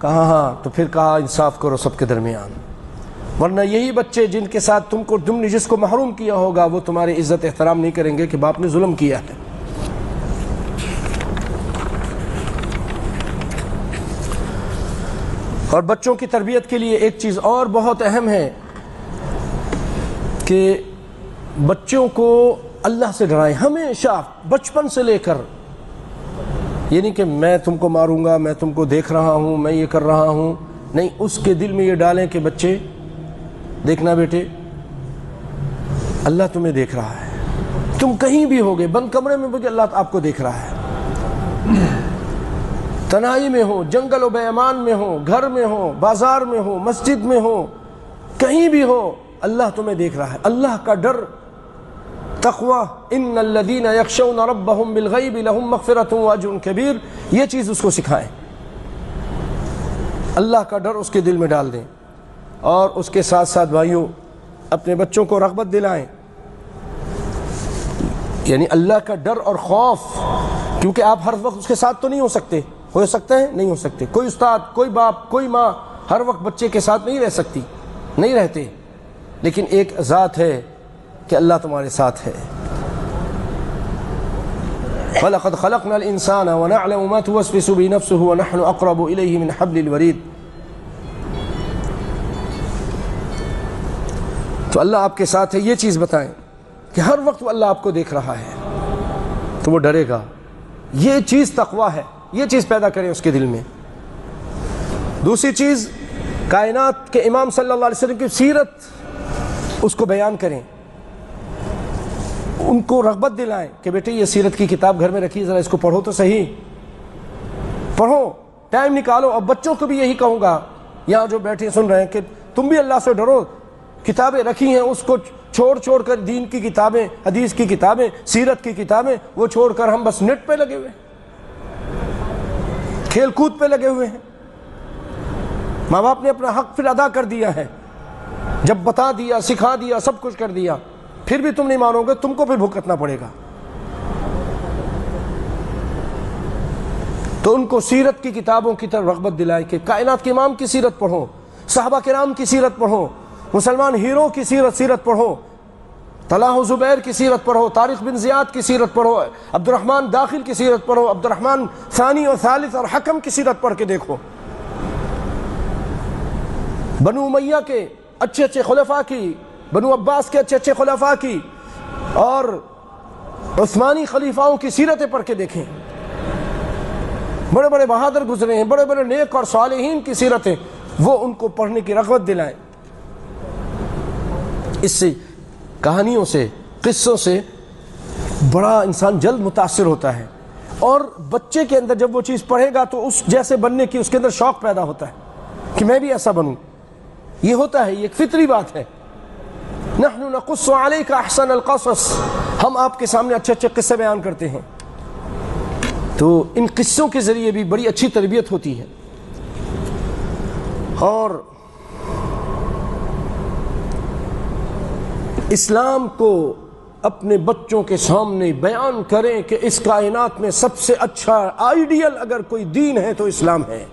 کہا ہاں۔ تو پھر کہا انصاف کرو سب کے درمیان، ورنہ یہی بچے جن کے ساتھ تم نے جس کو محروم کیا ہوگا وہ تمہاری عزت احترام نہیں کریں گے کہ باپ نے ظلم کیا ہے۔ اور بچوں کی تربیت کے لیے ایک چیز اور بہت اہم ہے کہ بچوں کو اللہ سے ڈرائیں ہمیشہ، بچپن سے لے کر۔ یہ نہیں کہ میں تم کو ماروں گا، میں تم کو دیکھ رہا ہوں، میں یہ کر رہا ہوں، نہیں، اس کے دل میں یہ ڈالیں کہ بچے دیکھنا بیٹے، اللہ تمہیں دیکھ رہا ہے، تم کہیں بھی ہوگے، بند کمرے میں بھی اللہ آپ کو دیکھ رہا ہے، تنہائی میں ہو، جنگل و بیابان میں ہو، گھر میں ہو، بازار میں ہو، مسجد میں ہو، کہیں بھی ہو، اللہ تمہیں دیکھ رہا ہے۔ اللہ کا ڈر، تقوی، ان الذین یخشون ربهم بالغیب لهم مغفرۃ واجر کبیر، یہ چیز اس کو سکھائیں، اللہ کا ڈر اس کے دل میں ڈال دیں۔ اور اس کے ساتھ ساتھ بھائیوں اپنے بچوں کو رغبت دلائیں، یعنی اللہ کا ڈر اور خوف، کیونکہ آپ ہر وقت اس کے ساتھ تو نہیں ہو سکتے، ہو سکتے ہیں نہیں ہو سکتے، کوئی استاد، کوئی باپ، کوئی ماں ہر وقت بچے کے ساتھ نہیں رہ سکتی، نہیں رہتے، لیکن ایک ذات ہے کہ اللہ تمہارے ساتھ ہے۔ وَلَقَدْ خَلَقْنَا الْإِنسَانَ وَنَعْلَمُ مَا تُوَسْوِسُ بِهِ نَفْسُهُ وَنَحْنُ أَقْرَبُ إِلَيْهِ مِنْ حَبْلِ الْوَرِيدِ۔ تو اللہ آپ کے ساتھ ہے، یہ چیز بتائیں کہ ہر وقت وہ اللہ آپ کو دیکھ رہا ہے تو وہ ڈرے گا، یہ چیز تقویٰ ہے، یہ چیز پیدا کریں اس کے دل میں۔ دوسری چیز، کائنات کے امام صلی اللہ علیہ وسلم کی سیرت اس کو بیان کریں، ان کو رغبت دلائیں کہ بیٹے یہ سیرت کی کتاب گھر میں رکھی، ذرا اس کو پڑھو تو صحیح، پڑھو، ٹائم نکالو۔ اور بچوں کو بھی یہی کہوں گا، یہاں جو بیٹھے سن رہے ہیں، کہ تم بھی اللہ سے ڈرو، کتابیں رکھی ہیں اس کو چھوڑ کر، دین کی کتابیں، حدیث کی کتابیں، سیرت کی کتابیں، وہ چھوڑ کر ہم بس نیٹ پہ لگے ہوئے ہیں، کھیل کود پہ لگے ہوئے ہیں۔ ماں باپ نے اپنا حق پھر ادا کر دیا ہے، جب بتا دیا، سکھا دیا، سب کچھ کر دیا، پھر بھی تم نہیں مانو گے، تم کو پھر بھگتنا پڑے گا۔ تو ان کو سیرت کی کتابوں کی طرف رغبت دلائے کہ کائنات کے امام کی سیرت پڑھو، صحابہ کرام کی سیرت پڑھو، مسلمان ہیرو کی سیرت پڑھو، طلحہ و زبیر کی سیرت پڑھو، طارق بن زیاد کی سیرت پڑھو، عبد الرحمن داخل کی سیرت پڑھو، عبد الرحمن ثانی اور ثالث اور حکم کی سیرت پڑھ کے دیکھو، بنو امیہ کے اچھے اچھے خلفاء کی، بنو عباس کے اچھے اچھے خلفاء کی، اور عثمانی خلیفاؤں کی سیرتیں پڑھ کے دیکھیں، بڑے بڑے بہادر گزرے ہیں، بڑے بڑے نیک اور صالحین کی سیرتیں، وہ ان کو پڑھنے کی رغبت دلائیں۔ اس سے، کہانیوں سے، قصوں سے بڑا انسان جلد متاثر ہوتا ہے، اور بچے کے اندر جب وہ چیز پڑھے گا تو اس جیسے بننے کی اس کے اندر شوق پیدا ہوتا ہے کہ میں بھی ایسا بنوں۔ یہ ہوتا ہے، یہ ایک فطری بات ہے۔ نحن نقص علیک احسن القصص، ہم آپ کے سامنے اچھے اچھے قصے بیان کرتے ہیں، تو ان قصوں کے ذریعے بھی بڑی اچھی تربیت ہوتی ہے۔ اور اسلام کو اپنے بچوں کے سامنے بیان کریں کہ اس کائنات میں سب سے اچھا آئیڈیل اگر کوئی دین ہے تو اسلام ہے۔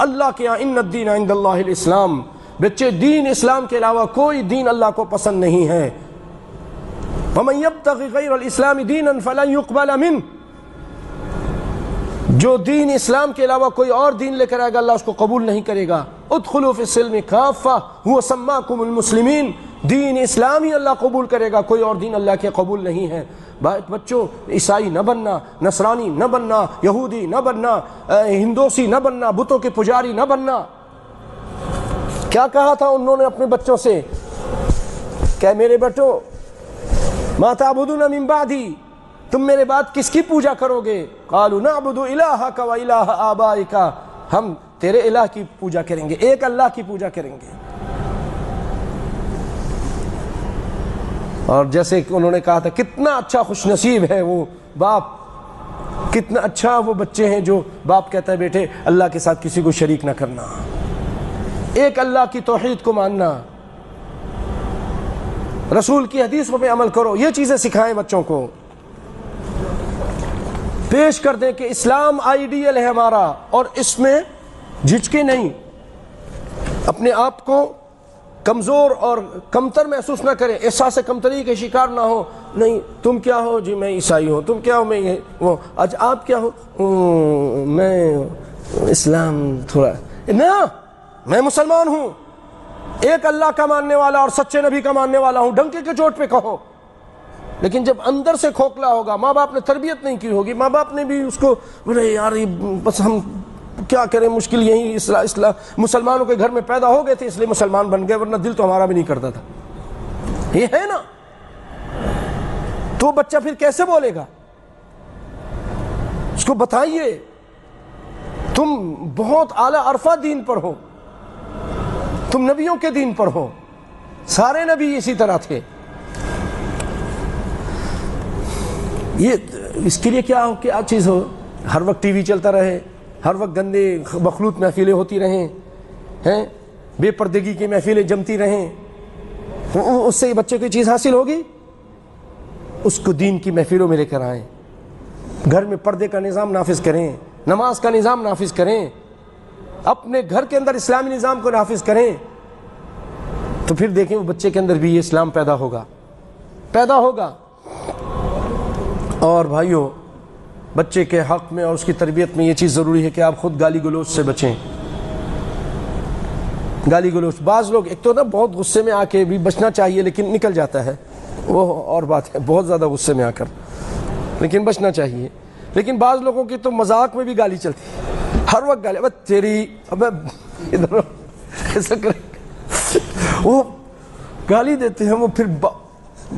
اللہ کے یہاں ان الدین عند اللہ الاسلام، بچے دین اسلام کے علاوہ کوئی دین اللہ کو پسند نہیں ہے۔ ومن یبتغی غیر الاسلام دینا فلن یقبل منہ، جو دین اسلام کے علاوہ کوئی اور دین لے کر آئے گا اللہ اس کو قبول نہیں کرے گا۔ ادخلوا فی السلم کافہ هو سماکم المسلمین، دین اسلام ہی اللہ قبول کرے گا، کوئی اور دین اللہ کے قبول نہیں ہے۔ بچوں عیسائی نہ بننا، نصرانی نہ بننا، یہودی نہ بننا، ہندوسی نہ بننا، بتوں کے پجاری نہ بننا۔ کیا کہا تھا انہوں نے اپنے بچوں سے کہ میرے بیٹو ما تعبدون من بعدی، تم میرے بعد کس کی پوجا کرو گے؟ قالوا نعبد الہک و الہ آبائک، ہم تیرے الہ کی پوجا کریں گے، ایک اللہ کی پوجا کریں گے۔ اور جیسے کہ انہوں نے کہا تھا کتنا اچھا خوش نصیب ہے وہ باپ، کتنا اچھا وہ بچے ہیں جو باپ کہتا ہے بیٹے اللہ کے ساتھ کسی کو شریک نہ کرنا، ایک اللہ کی توحید کو ماننا، رسول کی حدیثوں پہ عمل کرو، یہ چیزیں سکھائیں بچوں کو، پیش کر دیں کہ اسلام آئیڈیل ہے ہمارا، اور اس میں جھجکے نہیں، اپنے آپ کو کمزور اور کمتر محسوس نہ کریں، احساس کمتری کے شکار نہ ہو۔ نہیں تم کیا ہو جی میں عیسائی ہوں، تم کیا ہو میں یہ وہ، آج آپ کیا ہو میں اسلام تھوڑا نہ، میں مسلمان ہوں، ایک اللہ کا ماننے والا اور سچے نبی کا ماننے والا ہوں، ڈنکے کے چوٹ پہ کہو۔ لیکن جب اندر سے کھوکھلا ہوگا، ماں باپ نے تربیت نہیں کی ہوگی، ماں باپ نے بھی اس کو بولے یار بس ہم کیا کریں، مشکل یہی مسلمانوں کے گھر میں پیدا ہو گئے تھے اس لیے مسلمان بن گئے، ورنہ دل تو ہمارا بھی نہیں کرتا تھا، یہ ہے نا، تو بچہ پھر کیسے بولے گا؟ اس کو بتائیے تم بہت اعلیٰ عرفہ دین پر ہو، تم نبیوں کے دین پر ہو، سارے نبی اسی طرح تھے۔ یہ اس کے لیے کیا چیز ہو، ہر وقت ٹی وی چلتا رہے، ہر وقت گندے مخلوط محفلیں ہوتی رہیں، ہیں بے پردگی کی محفلیں جمتی رہیں، اس سے بچے کو یہ چیز حاصل ہوگی؟ اس کو دین کی محفلوں میں لے کر آئیں، گھر میں پردے کا نظام نافذ کریں، نماز کا نظام نافذ کریں، اپنے گھر کے اندر اسلامی نظام کو نافذ کریں، تو پھر دیکھیں وہ بچے کے اندر بھی یہ اسلام پیدا ہوگا۔ اور بھائیوں بچے کے حق میں اور اس کی تربیت میں یہ چیز ضروری ہے کہ آپ خود گالی گلوچ سے بچیں۔ گالی گلوچ بعض لوگ ایک تو نا بہت غصے میں آ کے بھی بچنا چاہیے لیکن نکل جاتا ہے، وہ اور بات ہے، بہت زیادہ غصے میں آ کر لیکن بچنا چاہیے۔ لیکن بعض لوگوں کی تو مذاق میں بھی گالی چلتی ہے، ہر وقت گالی، اب تیری اب ادھر ایسا کرے، وہ گالی دیتے ہیں، وہ پھر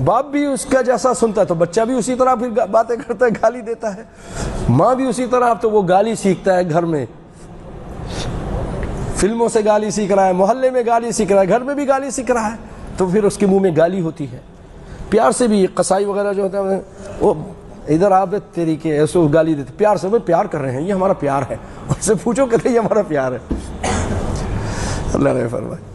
باپ بھی اس کا جیسا سنتا ہے تو بچہ بھی اسی طرح پھر باتیں کرتا ہے، گالی دیتا ہے، ماں بھی اسی طرح، تو وہ گالی سیکھتا ہے گھر میں، فلموں سے گالی سیکھ رہا ہے، محلے میں گالی سیکھ رہا ہے، گھر میں بھی گالی سیکھ رہا ہے، تو پھر اس کے منہ میں گالی ہوتی ہے۔ پیار سے بھی قصائی وغیرہ جو ہوتا ہے وہ ادھر آپ تیری کے ایسے گالی دیتے، پیار سے، وہ پیار کر رہے ہیں، یہ ہمارا پیار ہے، ان سے پوچھو کہتے یہ ہمارا پیار ہے۔ اللہ رحم فرمائے۔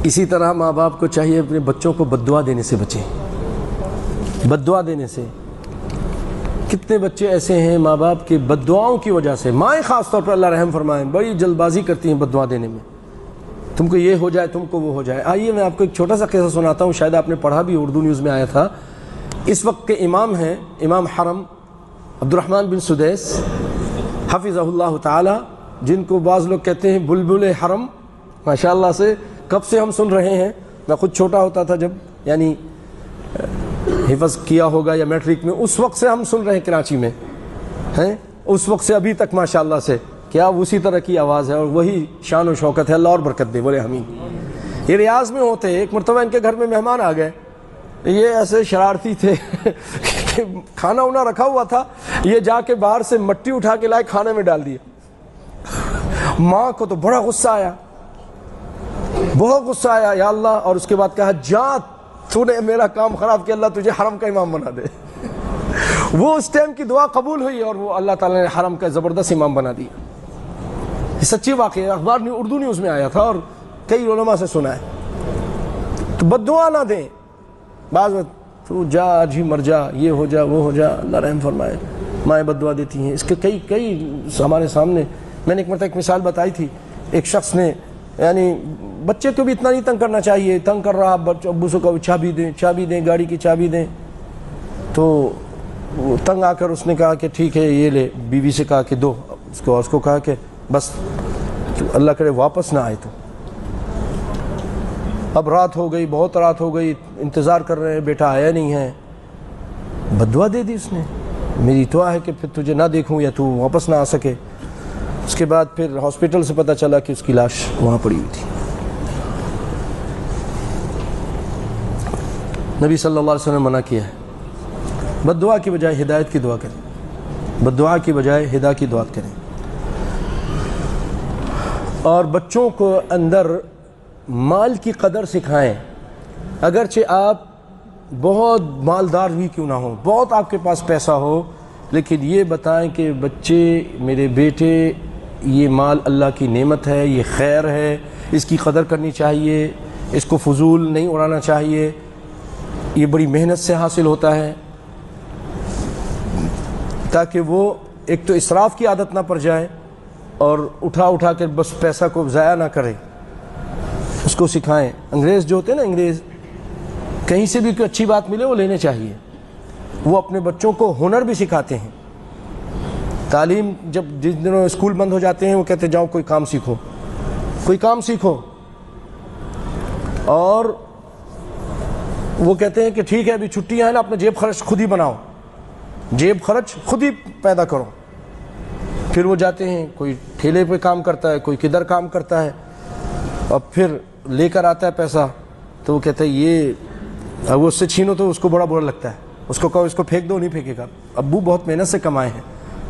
اسی طرح ماں باپ کو چاہیے اپنے بچوں کو بد دعا دینے سے بچیں، بد دعا دینے سے۔ کتنے بچے ایسے ہیں ماں باپ کی بد دعاؤں کی وجہ سے، مائیں خاص طور پر اللہ رحم فرمائیں بڑی جلد بازی کرتی ہیں بد دعا دینے میں، تم کو یہ ہو جائے، تم کو وہ ہو جائے۔ آئیے میں آپ کو ایک چھوٹا سا قصہ سناتا ہوں، شاید آپ نے پڑھا بھی، اردو نیوز میں آیا تھا۔ اس وقت کے امام ہیں امام حرم عبد الرحمن بن سدیس حفظہ اللہ تعالی، جن کو بعض لوگ کہتے ہیں بلبل حرم، ماشاءاللہ سے کب سے ہم سن رہے ہیں، میں خود چھوٹا ہوتا تھا جب یعنی حفظ کیا ہوگا یا میٹرک میں، اس وقت سے ہم سن رہے ہیں کراچی میں ہیں، اس وقت سے ابھی تک ماشاءاللہ سے کیا اسی طرح کی آواز ہے اور وہی شان و شوکت ہے، اللہ اور برکت دے، بولے آمین۔ یہ ریاض میں ہوتے، ایک مرتبہ ان کے گھر میں مہمان آ گئے، یہ ایسے شرارتی تھے کہ کھانا وانا رکھا ہوا تھا، یہ جا کے باہر سے مٹی اٹھا کے لائے کھانے میں ڈال دیا۔ ماں کو تو بڑا غصہ آیا، بہت غصہ آیا، یا اللہ، اور اس کے بعد کہا جا تو نے میرا کام خراب کیا، اللہ تجھے حرم کا امام بنا دے۔ وہ اس ٹائم کی دعا قبول ہوئی اور وہ اللہ تعالیٰ نے حرم کا زبردست امام بنا دیا۔ یہ سچی واقعہ ہے، اخبار اردو نیوز میں آیا تھا اور کئی علماء سے سنا ہے۔ تو بد دعا نہ دیں، بعض تو جا آج ہی مر جا، یہ ہو جا وہ ہو جا، اللہ رحم فرمائے۔ مائیں بد دعا دیتی ہیں، اس کے کئی ہمارے سامنے، میں نے ایک مرتبہ ایک مثال بتائی تھی، ایک شخص نے یعنی بچے کو بھی اتنا نہیں تنگ کرنا چاہیے، تنگ کر رہا، ابو سے کہو چابی دیں، گاڑی کی چابی دیں، تو وہ تنگ آ کر اس نے کہا کہ ٹھیک ہے یہ لے، بیوی سے کہا کہ دو، اس کو کہا کہ بس تو اللہ کرے واپس نہ آئے تو اب رات ہو گئی، بہت رات ہو گئی، انتظار کر رہے ہیں، بیٹا آیا نہیں ہے، بد دعا دے دی اس نے، میری دعا ہے کہ پھر تجھے نہ دیکھوں یا تو واپس نہ آ سکے۔ اس کے بعد پھر ہاسپٹل سے پتہ چلا کہ اس کی لاش وہاں پڑی ہوئی تھی۔ نبی صلی اللہ علیہ وسلم نے منع کیا ہے، بد دعا کی بجائے ہدایت کی دعا کریں، بد دعا کی بجائے ہدایت کی دعا کریں۔ اور بچوں کو اندر مال کی قدر سکھائیں، اگرچہ آپ بہت مالدار بھی کیوں نہ ہوں، بہت آپ کے پاس پیسہ ہو، لیکن یہ بتائیں کہ بچے، میرے بیٹے، یہ مال اللہ کی نعمت ہے، یہ خیر ہے، اس کی قدر کرنی چاہیے، اس کو فضول نہیں اڑانا چاہیے، یہ بڑی محنت سے حاصل ہوتا ہے، تاکہ وہ ایک تو اسراف کی عادت نہ پڑ جائے اور اٹھا کر بس پیسہ کو ضائع نہ کرے، اس کو سکھائیں۔ انگریز جو ہوتے ہیں نا، انگریز کہیں سے بھی کوئی اچھی بات ملے وہ لینے چاہیے، وہ اپنے بچوں کو ہنر بھی سکھاتے ہیں۔ تعلیم جب جس دنوں اسکول بند ہو جاتے ہیں وہ کہتے ہیں جاؤ کوئی کام سیکھو، کوئی کام سیکھو، اور وہ کہتے ہیں کہ ٹھیک ہے ابھی چھٹیاں ہیں نا، اپنا جیب خرچ خود ہی بناؤ، جیب خرچ خود ہی پیدا کرو۔ پھر وہ جاتے ہیں، کوئی ٹھیلے پہ کام کرتا ہے، کوئی کدھر کام کرتا ہے، اور پھر لے کر آتا ہے پیسہ، تو وہ کہتا ہے یہ، اب اس سے چھینو تو اس کو بڑا برا لگتا ہے، اس کو کہو اس کو پھینک دو، نہیں پھینکے گا، ابو بہت محنت سے کمائے ہیں،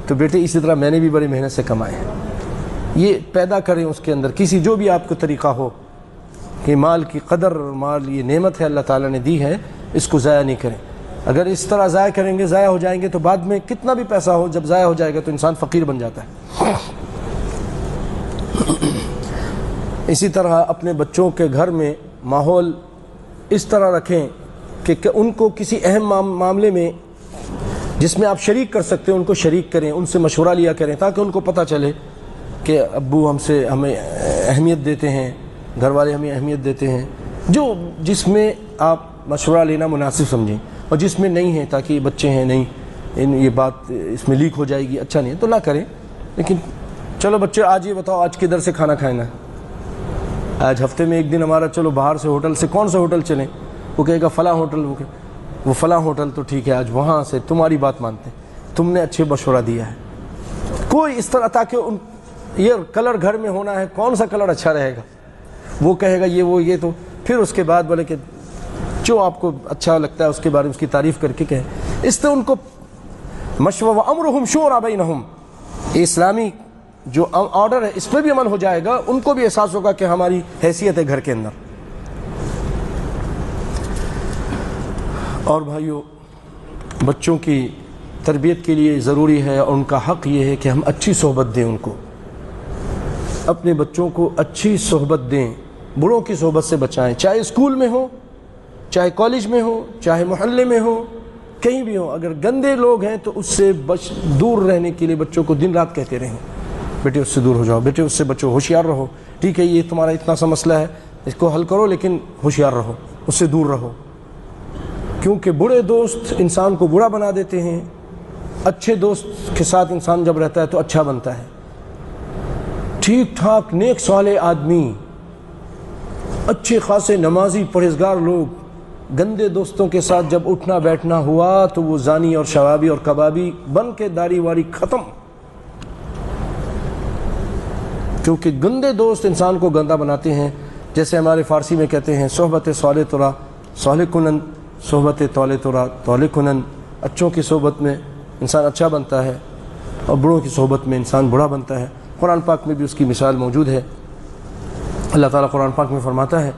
تو بیٹے اسی طرح میں نے بھی بڑی محنت سے کمائے ہیں۔ یہ پیدا کریں اس کے اندر کسی جو بھی آپ کو طریقہ ہو کہ مال کی قدر، مال یہ نعمت ہے اللہ تعالیٰ نے دی ہے، اس کو ضائع نہیں کریں۔ اگر اس طرح ضائع کریں گے، ضائع ہو جائیں گے، تو بعد میں کتنا بھی پیسہ ہو جب ضائع ہو جائے گا تو انسان فقیر بن جاتا ہے۔ اسی طرح اپنے بچوں کے گھر میں ماحول اس طرح رکھیں کہ ان کو کسی اہم معاملے میں جس میں آپ شریک کر سکتے ہیں ان کو شریک کریں، ان سے مشورہ لیا کریں، تاکہ ان کو پتہ چلے کہ ابو ہمیں اہمیت دیتے ہیں، گھر والے ہمیں اہمیت دیتے ہیں، جس میں آپ مشورہ لینا مناسب سمجھیں، اور جس میں نہیں ہے، تاکہ یہ بچے ہیں نہیں یہ بات اس میں لیک ہو جائے گی، اچھا نہیں ہے تو نہ کریں۔ لیکن چلو بچے آج یہ بتاؤ آج کدھر سے کھانا کھائنا ہے، آج ہفتے میں ایک دن ہمارا چلو باہر سے ہوٹل سے، کون سا ہوٹل چلیں، وہ کہے گا فلاں ہوٹل، وہ فلاں ہوٹل، تو ٹھیک ہے آج وہاں سے تمہاری بات مانتے ہیں، تم نے اچھے مشورہ دیا ہے۔ کوئی اس طرح، تاکہ یہ کلر گھر میں ہونا ہے، کون سا کلر اچھا رہے گا، وہ کہے گا یہ تو پھر اس کے بعد بولے کہ جو آپ کو اچھا لگتا ہے اس کے بارے میں اس کی تعریف کر کے کہیں، اس سے ان کو مشورہ، وَأَمْرُهُمْ شُورَىٰ بَيْنَهُمْ، اسلامی جو آرڈر ہے اس پہ بھی عمل ہو جائے گا، ان کو بھی احساس ہوگا کہ ہماری حیثیت ہے گھر کے اندر۔ اور بھائیو، بچوں کی تربیت کے لیے ضروری ہے اور ان کا حق یہ ہے کہ ہم اچھی صحبت دیں، ان کو، اپنے بچوں کو اچھی صحبت دیں، بڑوں کی صحبت سے بچائیں، چاہے اسکول میں ہو، چاہے کالج میں ہو، چاہے محلے میں ہو، کہیں بھی ہو۔ اگر گندے لوگ ہیں تو اس سے دور رہنے کے لیے بچوں کو دن رات کہتے رہیں، بیٹے اس سے دور ہو جاؤ، بیٹے اس سے بچو، ہوشیار رہو، ٹھیک ہے یہ تمہارا اتنا سا مسئلہ ہے اس کو حل کرو، لیکن ہوشیار رہو، اس سے دور رہو، کیونکہ برے دوست انسان کو برا بنا دیتے ہیں، اچھے دوست کے ساتھ انسان جب رہتا ہے تو اچھا بنتا ہے۔ ٹھیک ٹھاک نیک صالح آدمی، اچھے خاصے نمازی پرہیزگار لوگ، گندے دوستوں کے ساتھ جب اٹھنا بیٹھنا ہوا تو وہ زانی اور شرابی اور کبابی بن کے داڑھی واڑی ختم، کیونکہ گندے دوست انسان کو گندا بناتے ہیں۔ جیسے ہمارے فارسی میں کہتے ہیں صحبت صالح ترا صالح کنن، صحبت طالح ترا طالح کنن، اچھوں کی صحبت میں انسان اچھا بنتا ہے اور بروں کی صحبت میں انسان برا بنتا ہے۔ قرآن پاک میں بھی اس کی مثال موجود ہے۔ اللہ تعالیٰ قرآن پاک میں فرماتا ہے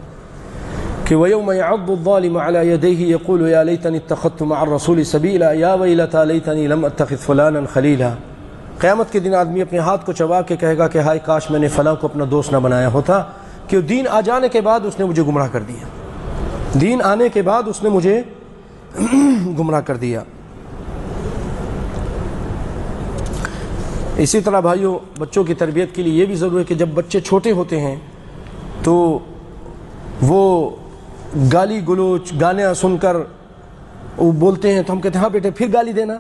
کہ وَيَوْمَ يَعَضُّ الظَّالِمُ عَلَى يَدَيْهِ يَقُولُ يَا لَيْتَنِي اتَّخَذْتُ مَعَ الرَّسُولِ سَبِيلًا يَا وَيْلَتَىٰ لَيْتَنِي لَمْ أَتَّخِذْ فُلَانًا خَلِيلًا۔ قیامت کے دن آدمی اپنے ہاتھ کو چبا کے کہے گا کہ ہائے کاش میں نے فلاں کو اپنا دوست نہ بنایا ہوتا، کہ دین آ جانے کے بعد اس نے مجھے گمراہ کر دیا، دین آنے کے بعد اس نے مجھے گمراہ کر دیا۔ اسی طرح بھائیو، بچوں کی تربیت کے لیے یہ بھی ضروری ہے کہ جب بچے چھوٹے ہوتے ہیں تو وہ گالی گلوچ گانے سن کر وہ بولتے ہیں تو ہم کہتے ہیں ہاں بیٹے پھر گالی دینا،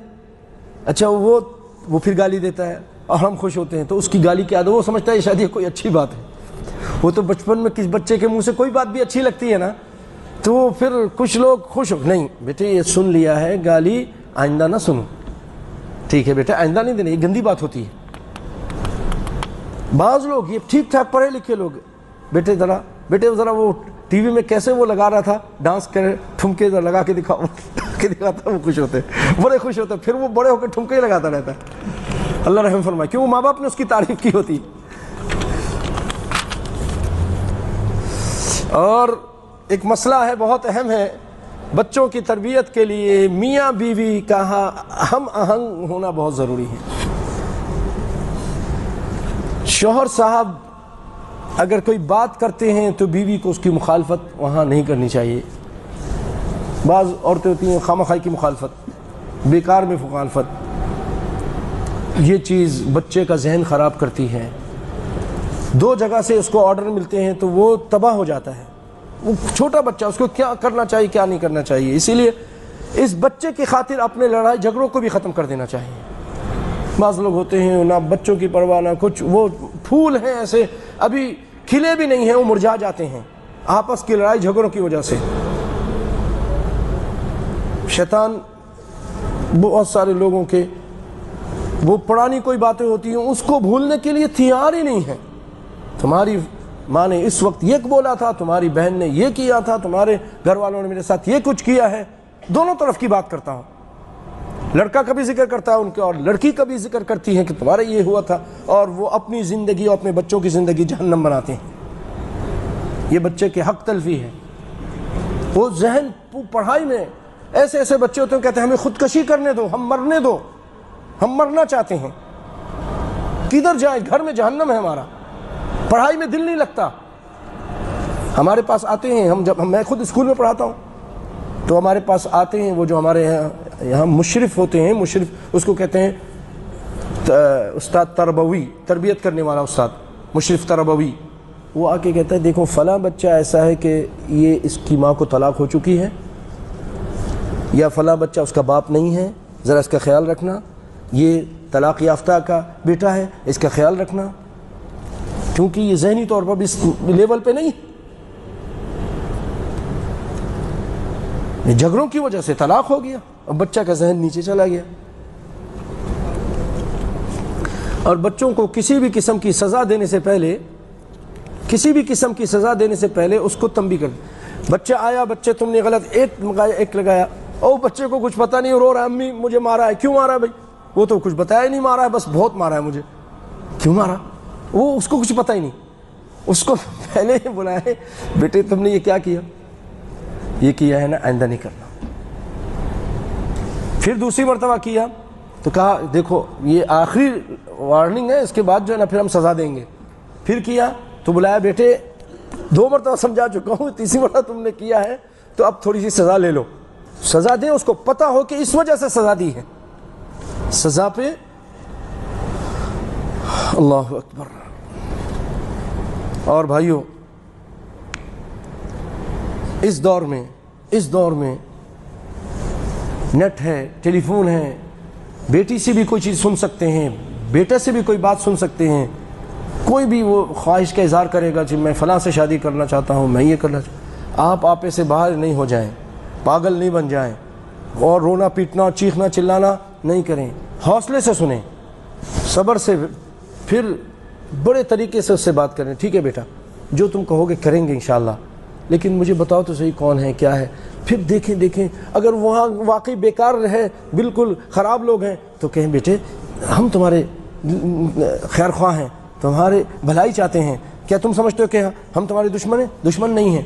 اچھا وہ پھر گالی دیتا ہے، اور ہم خوش ہوتے ہیں تو اس کی گالی کی عادت، وہ سمجھتا ہے شاید یہ کوئی اچھی بات ہے. وہ تو بچپن میں کس بچے کے منہ سے کوئی بات بھی اچھی لگتی ہے نا تو پھر کچھ لوگ خوش ہو، نہیں بیٹے یہ سن لیا ہے گالی آئندہ نہ سنو، ٹھیک ہے بیٹا آئندہ نہیں دینا، یہ گندی بات ہوتی ہے. بعض لوگ یہ ٹھیک ٹھاک پڑھے لکھے لوگ، بیٹے ذرا وہ ٹی وی میں کیسے وہ لگا رہا تھا ڈانس کرے، ٹھمکے لگا کے دکھاتا، وہ خوش ہوتے بڑے خوش ہوتے، پھر وہ بڑے ہو کے ٹھمکے ہی لگاتا رہتا ہے. اللہ رحم فرمائے، کیوں ماں باپ نے اس کی تعریف کی ہوتی. اور ایک مسئلہ ہے بہت اہم ہے بچوں کی تربیت کے لیے، میاں بیوی کا ہم آہنگ ہونا بہت ضروری ہے. شوہر صاحب اگر کوئی بات کرتے ہیں تو بیوی کو اس کی مخالفت وہاں نہیں کرنی چاہیے. بعض عورتیں ہوتی ہیں خواہ مخواہ کی مخالفت، بیکار میں مخالفت، یہ چیز بچے کا ذہن خراب کرتی ہے. دو جگہ سے اس کو آرڈر ملتے ہیں تو وہ تباہ ہو جاتا ہے. وہ چھوٹا بچہ، اس کو کیا کرنا چاہیے کیا نہیں کرنا چاہیے. اسی لیے اس بچے کی خاطر اپنے لڑائی جھگڑوں کو بھی ختم کر دینا چاہیے. بعض لوگ ہوتے ہیں نہ بچوں کی پرواہ نہ کچھ، وہ پھول ہیں ایسے ابھی کھلے بھی نہیں ہیں، وہ مرجھا جاتے ہیں آپس کی لڑائی جھگڑوں کی وجہ سے. شیطان بہت سارے لوگوں کے وہ پرانی کوئی باتیں ہوتی ہیں اس کو بھولنے کے لیے تیار ہی نہیں ہے. تمہاری ماں نے اس وقت یہ بولا تھا، تمہاری بہن نے یہ کیا تھا، تمہارے گھر والوں نے میرے ساتھ یہ کچھ کیا ہے. دونوں طرف کی بات کرتا ہوں، لڑکا کبھی ذکر کرتا ہے ان کے اور لڑکی کبھی ذکر کرتی ہے کہ تمہارا یہ ہوا تھا، اور وہ اپنی زندگی اور اپنے بچوں کی زندگی جہنم بناتے ہیں. یہ بچے کے حق تلفی ہے. وہ ذہن پڑھائی میں ایسے ایسے بچے ہوتے ہیں کہتے ہیں ہمیں خودکشی کرنے دو، ہم مرنے دو، ہم مرنا چاہتے ہیں. کدھر جائیں، گھر میں جہنم ہے ہمارا، پڑھائی میں دل نہیں لگتا. ہمارے پاس آتے ہیں، میں خود اسکول میں پڑھاتا ہوں تو ہمارے پاس آتے ہیں وہ جو ہمارے یہاں مشرف ہوتے ہیں، مشرف اس کو کہتے ہیں استاد تربوی، تربیت کرنے والا استاد، مشرف تربوی. وہ آ کے کہتا ہے دیکھو فلاں بچہ ایسا ہے کہ یہ اس کی ماں کو طلاق ہو چکی ہے، یا فلاں بچہ اس کا باپ نہیں ہے، ذرا اس کا خیال رکھنا، یہ طلاق یافتہ کا بیٹا ہے، اس کا خیال رکھنا، کیونکہ یہ ذہنی طور پر بھی اس لیول پہ نہیں. جھگڑوں کی وجہ سے طلاق ہو گیا اور بچہ کا ذہن نیچے چلا گیا. اور بچوں کو کسی بھی قسم کی سزا دینے سے پہلے اس کو تنبیہ کر. بچہ آیا، بچے تم نے غلط ایک لگایا، او بچے کو کچھ پتہ نہیں، رو رہا ہے امی مجھے مارا ہے. کیوں مارا ہے بھائی؟ وہ تو کچھ بتایا ہی نہیں، مارا ہے بس بہت مارا ہے مجھے. کیوں مارا؟ وہ اس کو کچھ پتہ ہی نہیں. اس کو پہلے ہی بلایا بیٹے تم نے یہ کیا کیا، یہ کیا ہے نا آئندہ نہیں کرنا. پھر دوسری مرتبہ کیا تو کہا دیکھو یہ آخری وارننگ ہے، اس کے بعد جو ہے نا پھر ہم سزا دیں گے. پھر کیا تو بلایا بیٹے 2 مرتبہ سمجھا چکا ہوں، تیسری مرتبہ تم نے کیا ہے تو اب تھوڑی سی سزا لے لو. سزا دیں، اس کو پتہ ہو کہ اس وجہ سے سزا دی ہے. سزا پہ اللہ اکبر. اور بھائیو اس دور میں نیٹ ہے، ٹیلی فون ہے، بیٹی سے بھی کوئی چیز سن سکتے ہیں، بیٹے سے بھی کوئی بات سن سکتے ہیں. کوئی بھی وہ خواہش کا اظہار کرے گا کہ میں فلاں سے شادی کرنا چاہتا ہوں، میں یہ کرنا چاہتا ہوں. آپ آپے سے باہر نہیں ہو جائیں، پاگل نہیں بن جائیں، اور رونا پیٹنا چیخنا چلانا نہیں کریں. حوصلے سے سنیں، صبر سے، پھر بڑے طریقے سے اس سے بات کریں. ٹھیک ہے بیٹا جو تم کہو گے کریں گے انشاءاللہ، لیکن مجھے بتاؤ تو صحیح کون ہے کیا ہے. پھر دیکھیں اگر وہاں واقعی بیکار رہے، بالکل خراب لوگ ہیں تو کہیں بیٹے ہم تمہارے خیر خواہ ہیں، تمہارے بھلائی چاہتے ہیں. کیا تم سمجھتے ہو کہ ہم تمہارے دشمن ہیں؟ دشمن نہیں ہیں.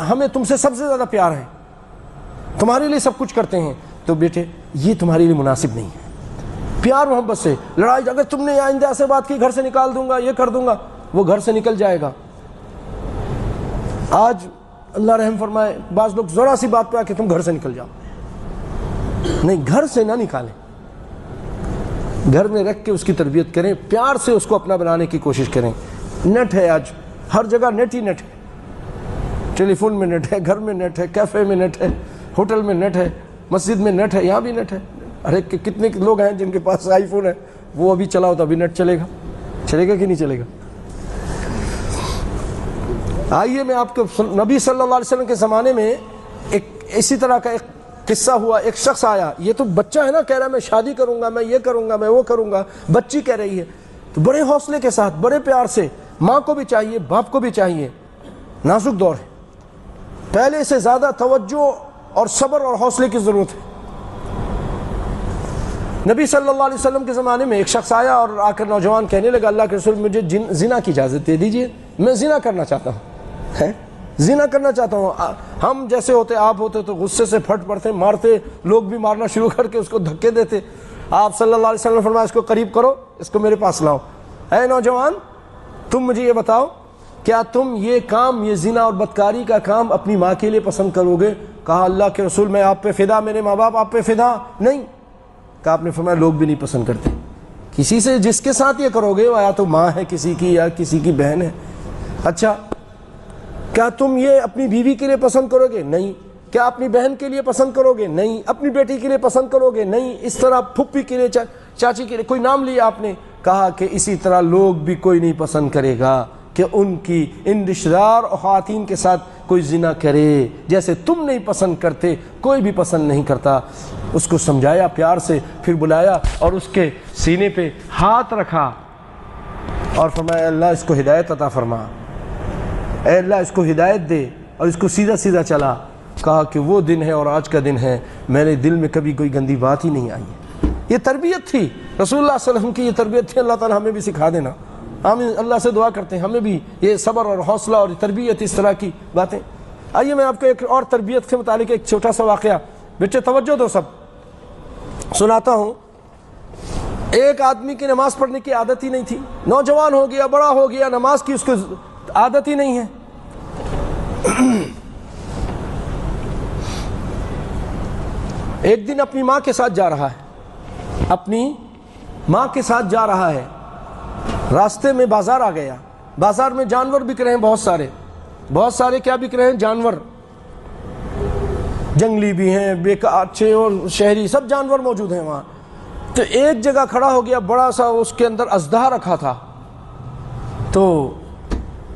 ہمیں تم سے سب سے زیادہ پیار ہے، تمہارے لیے سب کچھ کرتے ہیں. تو بیٹے یہ تمہارے لیے مناسب نہیں ہے. پیار محبت سے لڑائی، اگر تم نے آئندہ سے بات کی گھر سے نکال دوں گا، یہ کر دوں گا، وہ گھر سے نکل جائے گا. آج اللہ رحم فرمائے بعض لوگ ذرا سی بات پہ آ کے تم گھر سے نکل جاؤ. نہیں، گھر سے نہ نکالیں، گھر میں رکھ کے اس کی تربیت کریں، پیار سے اس کو اپنا بنانے کی کوشش کریں. نیٹ ہے آج ہر جگہ، نیٹ ہی نیٹ ہے. ٹیلی فون میں نیٹ ہے، گھر میں نیٹ ہے، کیفے میں نیٹ ہے، ہوٹل میں نیٹ ہے، مسجد میں نیٹ ہے، یہاں بھی نیٹ ہے. ارے کتنے لوگ ہیں جن کے پاس آئی فون ہے وہ ابھی چلاؤ تو ابھی نیٹ چلے گا کہ نہیں چلے گا؟ آئیے میں آپ کو نبی صلی اللہ علیہ وسلم کے زمانے میں ایک اسی طرح کا ایک قصہ ہوا. ایک شخص آیا, یہ تو بچہ ہے نا, کہہ رہا میں شادی کروں گا, میں یہ کروں گا, میں وہ کروں گا. بچی کہہ رہی ہے, تو بڑے حوصلے کے ساتھ, بڑے پیار سے, ماں کو بھی چاہیے, باپ کو بھی چاہیے, نازک دور ہے, پہلے سے زیادہ توجہ اور صبر اور حوصلے کی ضرورت ہے. نبی صلی اللہ علیہ وسلم کے زمانے میں ایک شخص آیا اور آ کر نوجوان کہنے لگا, اللہ کے رسول مجھے زنا کی اجازت دے دیجئے, میں زنا کرنا چاہتا ہوں, زنا کرنا چاہتا ہوں. ہم جیسے ہوتے آپ ہوتے تو غصے سے پھٹ پڑتے, مارتے, لوگ بھی مارنا شروع کر کے اس کو دھکے دیتے. آپ صلی اللہ علیہ وسلم نے فرمایا اس کو قریب کرو, اس کو میرے پاس لاؤ. اے نوجوان, تم مجھے یہ بتاؤ, کیا تم یہ کام, یہ زنا اور بدکاری کا کام اپنی ماں کے لیے پسند کرو گے؟ کہا اللہ کے رسول میں آپ پہ فدا, میرے ماں باپ آپ پہ فدا نہیں. کہا آپ نے فرمایا لوگ بھی نہیں پسند کرتے. کسی سے جس کے ساتھ یہ کرو گے وہ یا تو ماں ہے کسی کی یا کسی کی بہن ہے. اچھا, کیا تم یہ اپنی بیوی کے لیے پسند کرو گے؟ نہیں. کیا اپنی بہن کے لیے پسند کرو گے؟ نہیں. اپنی بیٹی کے لیے پسند کرو گے؟ نہیں. اس طرح پھپھی کے لیے, چاچی کے لیے, کوئی نام لیا آپ نے. کہا کہ اسی طرح لوگ بھی کوئی نہیں پسند کرے گا کہ ان کی ان رشتہ دار اور خواتین کے ساتھ کوئی زنا کرے. جیسے تم نہیں پسند کرتے کوئی بھی پسند نہیں کرتا. اس کو سمجھایا پیار سے, پھر بلایا اور اس کے سینے پہ ہاتھ رکھا اور فرمایا اللہ اس کو ہدایت عطا فرما, اے اللہ اس کو ہدایت دے اور اس کو سیدھا سیدھا چلا. کہا کہ وہ دن ہے اور آج کا دن ہے, میرے دل میں کبھی کوئی گندی بات ہی نہیں آئی. یہ تربیت تھی رسول اللہ صلی اللہ علیہ وسلم کی, یہ تربیت تھی. اللہ تعالی ہمیں بھی سکھا دینا. ہم اللہ سے دعا کرتے ہیں ہمیں بھی یہ صبر اور حوصلہ اور تربیت, اس طرح کی باتیں. آئیے میں آپ کو ایک اور تربیت کے متعلق ایک چھوٹا سا واقعہ, بچے توجہ دو سب, سناتا ہوں. ایک آدمی کی نماز پڑھنے کی عادت ہی نہیں تھی, نوجوان ہو گیا, بڑا ہو گیا, نماز کی اس کو عادت ہی نہیں ہے. ایک دن اپنی ماں کے ساتھ جا رہا ہے, اپنی ماں کے ساتھ جا رہا ہے. راستے میں بازار آ گیا. بازار میں جانور بک رہے ہیں, بہت سارے کیا بک رہے ہیں؟ جانور. جنگلی بھی ہیں, اچھے اور شہری, سب جانور موجود ہیں وہاں. تو ایک جگہ کھڑا ہو گیا بڑا سا, اس کے اندر اژدہا رکھا تھا. تو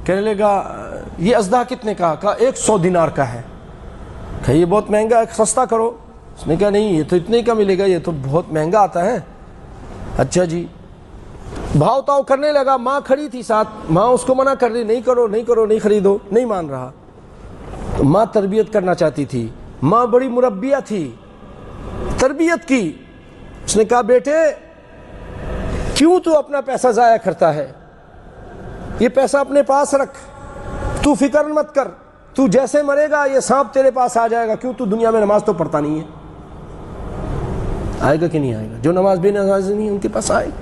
کہنے لگا یہ اژدہا کتنے کا؟ کہا 100 دینار کا ہے. کہ یہ بہت مہنگا ہے, سستا کرو. اس نے کہا نہیں یہ تو اتنے کا ملے گا, یہ تو بہت مہنگا آتا ہے. اچھا جی, بھاؤ تاؤ کرنے لگا. ماں کھڑی تھی ساتھ, ماں اس کو منع کر رہی, نہیں کرو نہیں کرو, نہیں خریدو, نہیں مان رہا. تو ماں تربیت کرنا چاہتی تھی, ماں بڑی مربیہ تھی, تربیت کی. اس نے کہا بیٹے کیوں تو اپنا پیسہ ضائع کرتا ہے, یہ پیسہ اپنے پاس رکھ, تو فکر مت کر, تو جیسے مرے گا یہ سانپ تیرے پاس آ جائے گا. کیوں تو دنیا میں نماز تو پڑھتا نہیں ہے؟ آئے گا کہ نہیں آئے گا؟ جو نماز بے نمازی نہیں ہے ان کے پاس آئے گا.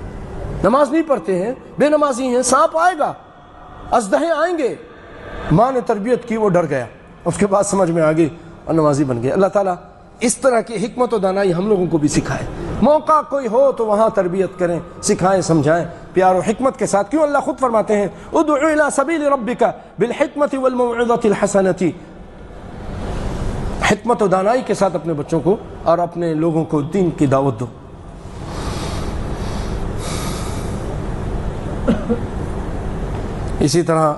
نماز نہیں پڑھتے ہیں, بے نمازی ہیں, سانپ آئے گا, اژدہے آئیں گے. ماں نے تربیت کی, وہ ڈر گیا, اس کے بعد سمجھ میں آ گئی اور نمازی بن گیا. اللہ تعالیٰ اس طرح کی حکمت و دانائی ہم لوگوں کو بھی سکھائے. موقع کوئی ہو تو وہاں تربیت کریں, سکھائیں, سمجھائیں پیار و حکمت کے ساتھ. کیوں اللہ خود فرماتے ہیں ادع الی سبیل ربک بالحکمت والموعظۃ الحسنۃ, حکمت و دانائی کے ساتھ اپنے بچوں کو اور اپنے لوگوں کو دین کی دعوت دو. اسی طرح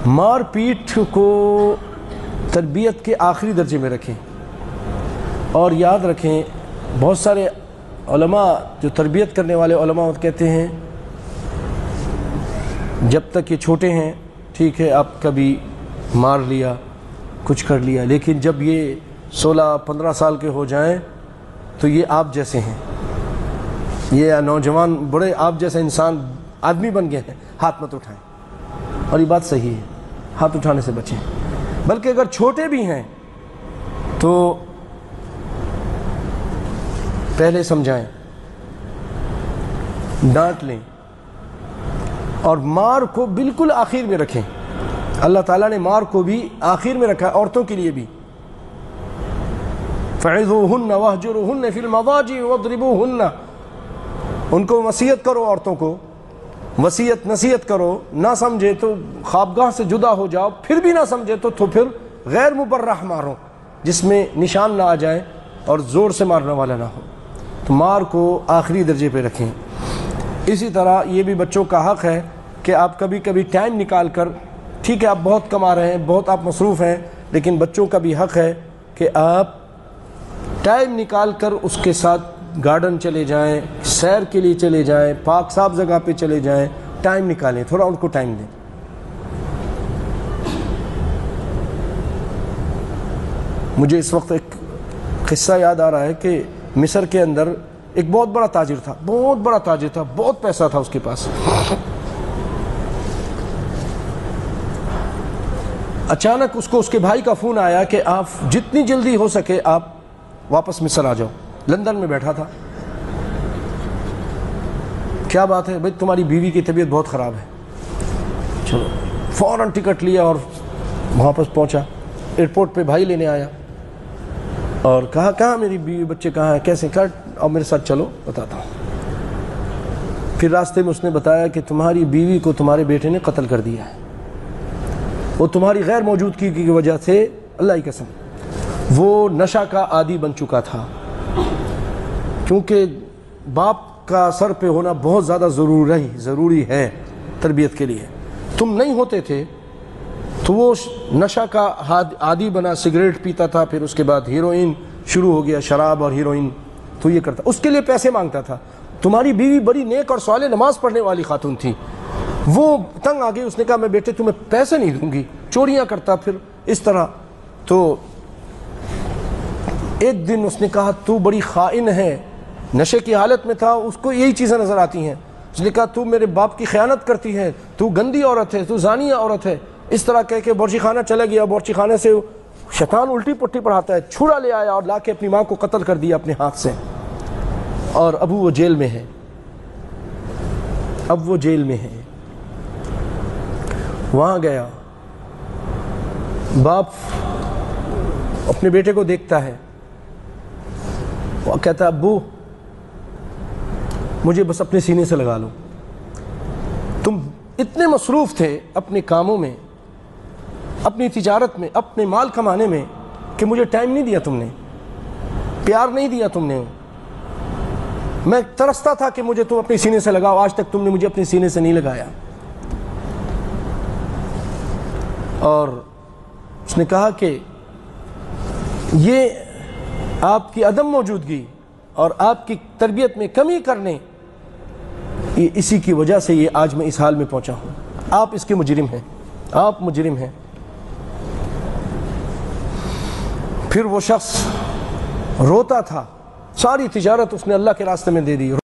مار پیٹ کو تربیت کے آخری درجے میں رکھیں. اور یاد رکھیں بہت سارے علماء جو تربیت کرنے والے علماء کہتے ہیں جب تک یہ چھوٹے ہیں ٹھیک ہے آپ کبھی مار لیا کچھ کر لیا, لیکن جب یہ 16-15 سال کے ہو جائیں تو یہ آپ جیسے ہیں, یہ نوجوان بڑے آپ جیسے انسان آدمی بن گئے ہیں, ہاتھ مت اٹھائیں. اور یہ بات صحیح ہے, ہاتھ اٹھانے سے بچیں. بلکہ اگر چھوٹے بھی ہیں تو پہلے سمجھائیں, ڈانٹ لیں, اور مار کو بالکل آخر میں رکھیں. اللہ تعالیٰ نے مار کو بھی آخر میں رکھا, عورتوں کے لیے بھی. فعظوہن واہجروہن فی المضاجع واضربوہن, ان کو وصیت کرو, عورتوں کو وصیت نصیحت کرو. نہ سمجھے تو خوابگاہ سے جدا ہو جاؤ, پھر بھی نہ سمجھے تو پھر غیر مبرح مارو جس میں نشان نہ آ جائے اور زور سے مارنے والا نہ ہو. تو مار کو آخری درجے پہ رکھیں. اسی طرح یہ بھی بچوں کا حق ہے کہ آپ کبھی کبھی ٹائم نکال کر، ٹھیک ہے آپ بہت کما رہے ہیں، بہت آپ مصروف ہیں، لیکن بچوں کا بھی حق ہے کہ آپ ٹائم نکال کر اس کے ساتھ گارڈن چلے جائیں، سیر کے لیے چلے جائیں، پاک صاف جگہ پہ چلے جائیں، ٹائم نکالیں، تھوڑا ان کو ٹائم دیں۔ مجھے اس وقت ایک قصہ یاد آ رہا ہے کہ مصر کے اندر ایک بہت بڑا تاجر تھا، بہت پیسہ تھا اس کے پاس۔ اچانک اس کو اس کے بھائی کا فون آیا کہ آپ جتنی جلدی ہو سکے آپ واپس مصر آ جاؤ۔ لندن میں بیٹھا تھا۔ کیا بات ہے؟ بھائی تمہاری بیوی کی طبیعت بہت خراب ہے۔ چلو، فوراً ٹکٹ لیا اور وہاں پر پہنچا۔ ایئرپورٹ پہ بھائی لینے آیا اور کہا کہاں میری بیوی بچے کہاں ہیں، کیسے؟ کہا اور میرے ساتھ چلو بتاتا ہوں۔ پھر راستے میں اس نے بتایا کہ تمہاری بیوی کو تمہارے بیٹے نے قتل کر دیا ہے، وہ تمہاری غیر موجودگی کی وجہ سے، اللہ کی قسم، وہ نشہ کا عادی بن چکا تھا۔ کیونکہ باپ کا سر پہ ہونا بہت زیادہ ضروری ہے تربیت کے لیے۔ تم نہیں ہوتے تھے تو وہ نشہ کا عادی بنا، سگریٹ پیتا تھا، پھر اس کے بعد ہیروئن شروع ہو گیا، شراب اور ہیروئن، تو یہ کرتا، اس کے لیے پیسے مانگتا تھا۔ تمہاری بیوی بڑی نیک اور صالح نماز پڑھنے والی خاتون تھی، وہ تنگ آ گئی، اس نے کہا میں بیٹے تمہیں پیسے نہیں دوں گی، چوریاں کرتا پھر اس طرح۔ تو ایک دن اس نے کہا تو بڑی خائن ہے، نشے کی حالت میں تھا، اس کو یہی چیزیں نظر آتی ہیں۔ اس نے کہا تو میرے باپ کی خیانت کرتی ہے، تو گندی عورت ہے، تو زانیہ عورت ہے، اس طرح کہہ کے بورچی خانہ چلا گیا۔ بورچی خانے سے شیطان الٹی پٹی پڑھاتا ہے، چھڑا لے آیا اور لا کے اپنی ماں کو قتل کر دیا اپنے ہاتھ سے، اور اب وہ جیل میں ہے، اب وہ جیل میں ہے۔ وہاں گیا، باپ اپنے بیٹے کو دیکھتا ہے، وہ کہتا ہے ابو مجھے بس اپنے سینے سے لگا لو، تم اتنے مصروف تھے اپنے کاموں میں، اپنی تجارت میں، اپنے مال کمانے میں، کہ مجھے ٹائم نہیں دیا تم نے، پیار نہیں دیا تم نے۔ میں ترستا تھا کہ مجھے تم اپنے سینے سے لگاؤ، آج تک تم نے مجھے اپنے سینے سے نہیں لگایا۔ اور اس نے کہا کہ یہ آپ کی عدم موجودگی اور آپ کی تربیت میں کمی کرنے، یہ اسی کی وجہ سے یہ آج میں اس حال میں پہنچا ہوں، آپ اس کے مجرم ہیں، آپ مجرم ہیں۔ پھر وہ شخص روتا تھا، ساری تجارت اس نے اللہ کے راستے میں دے دی۔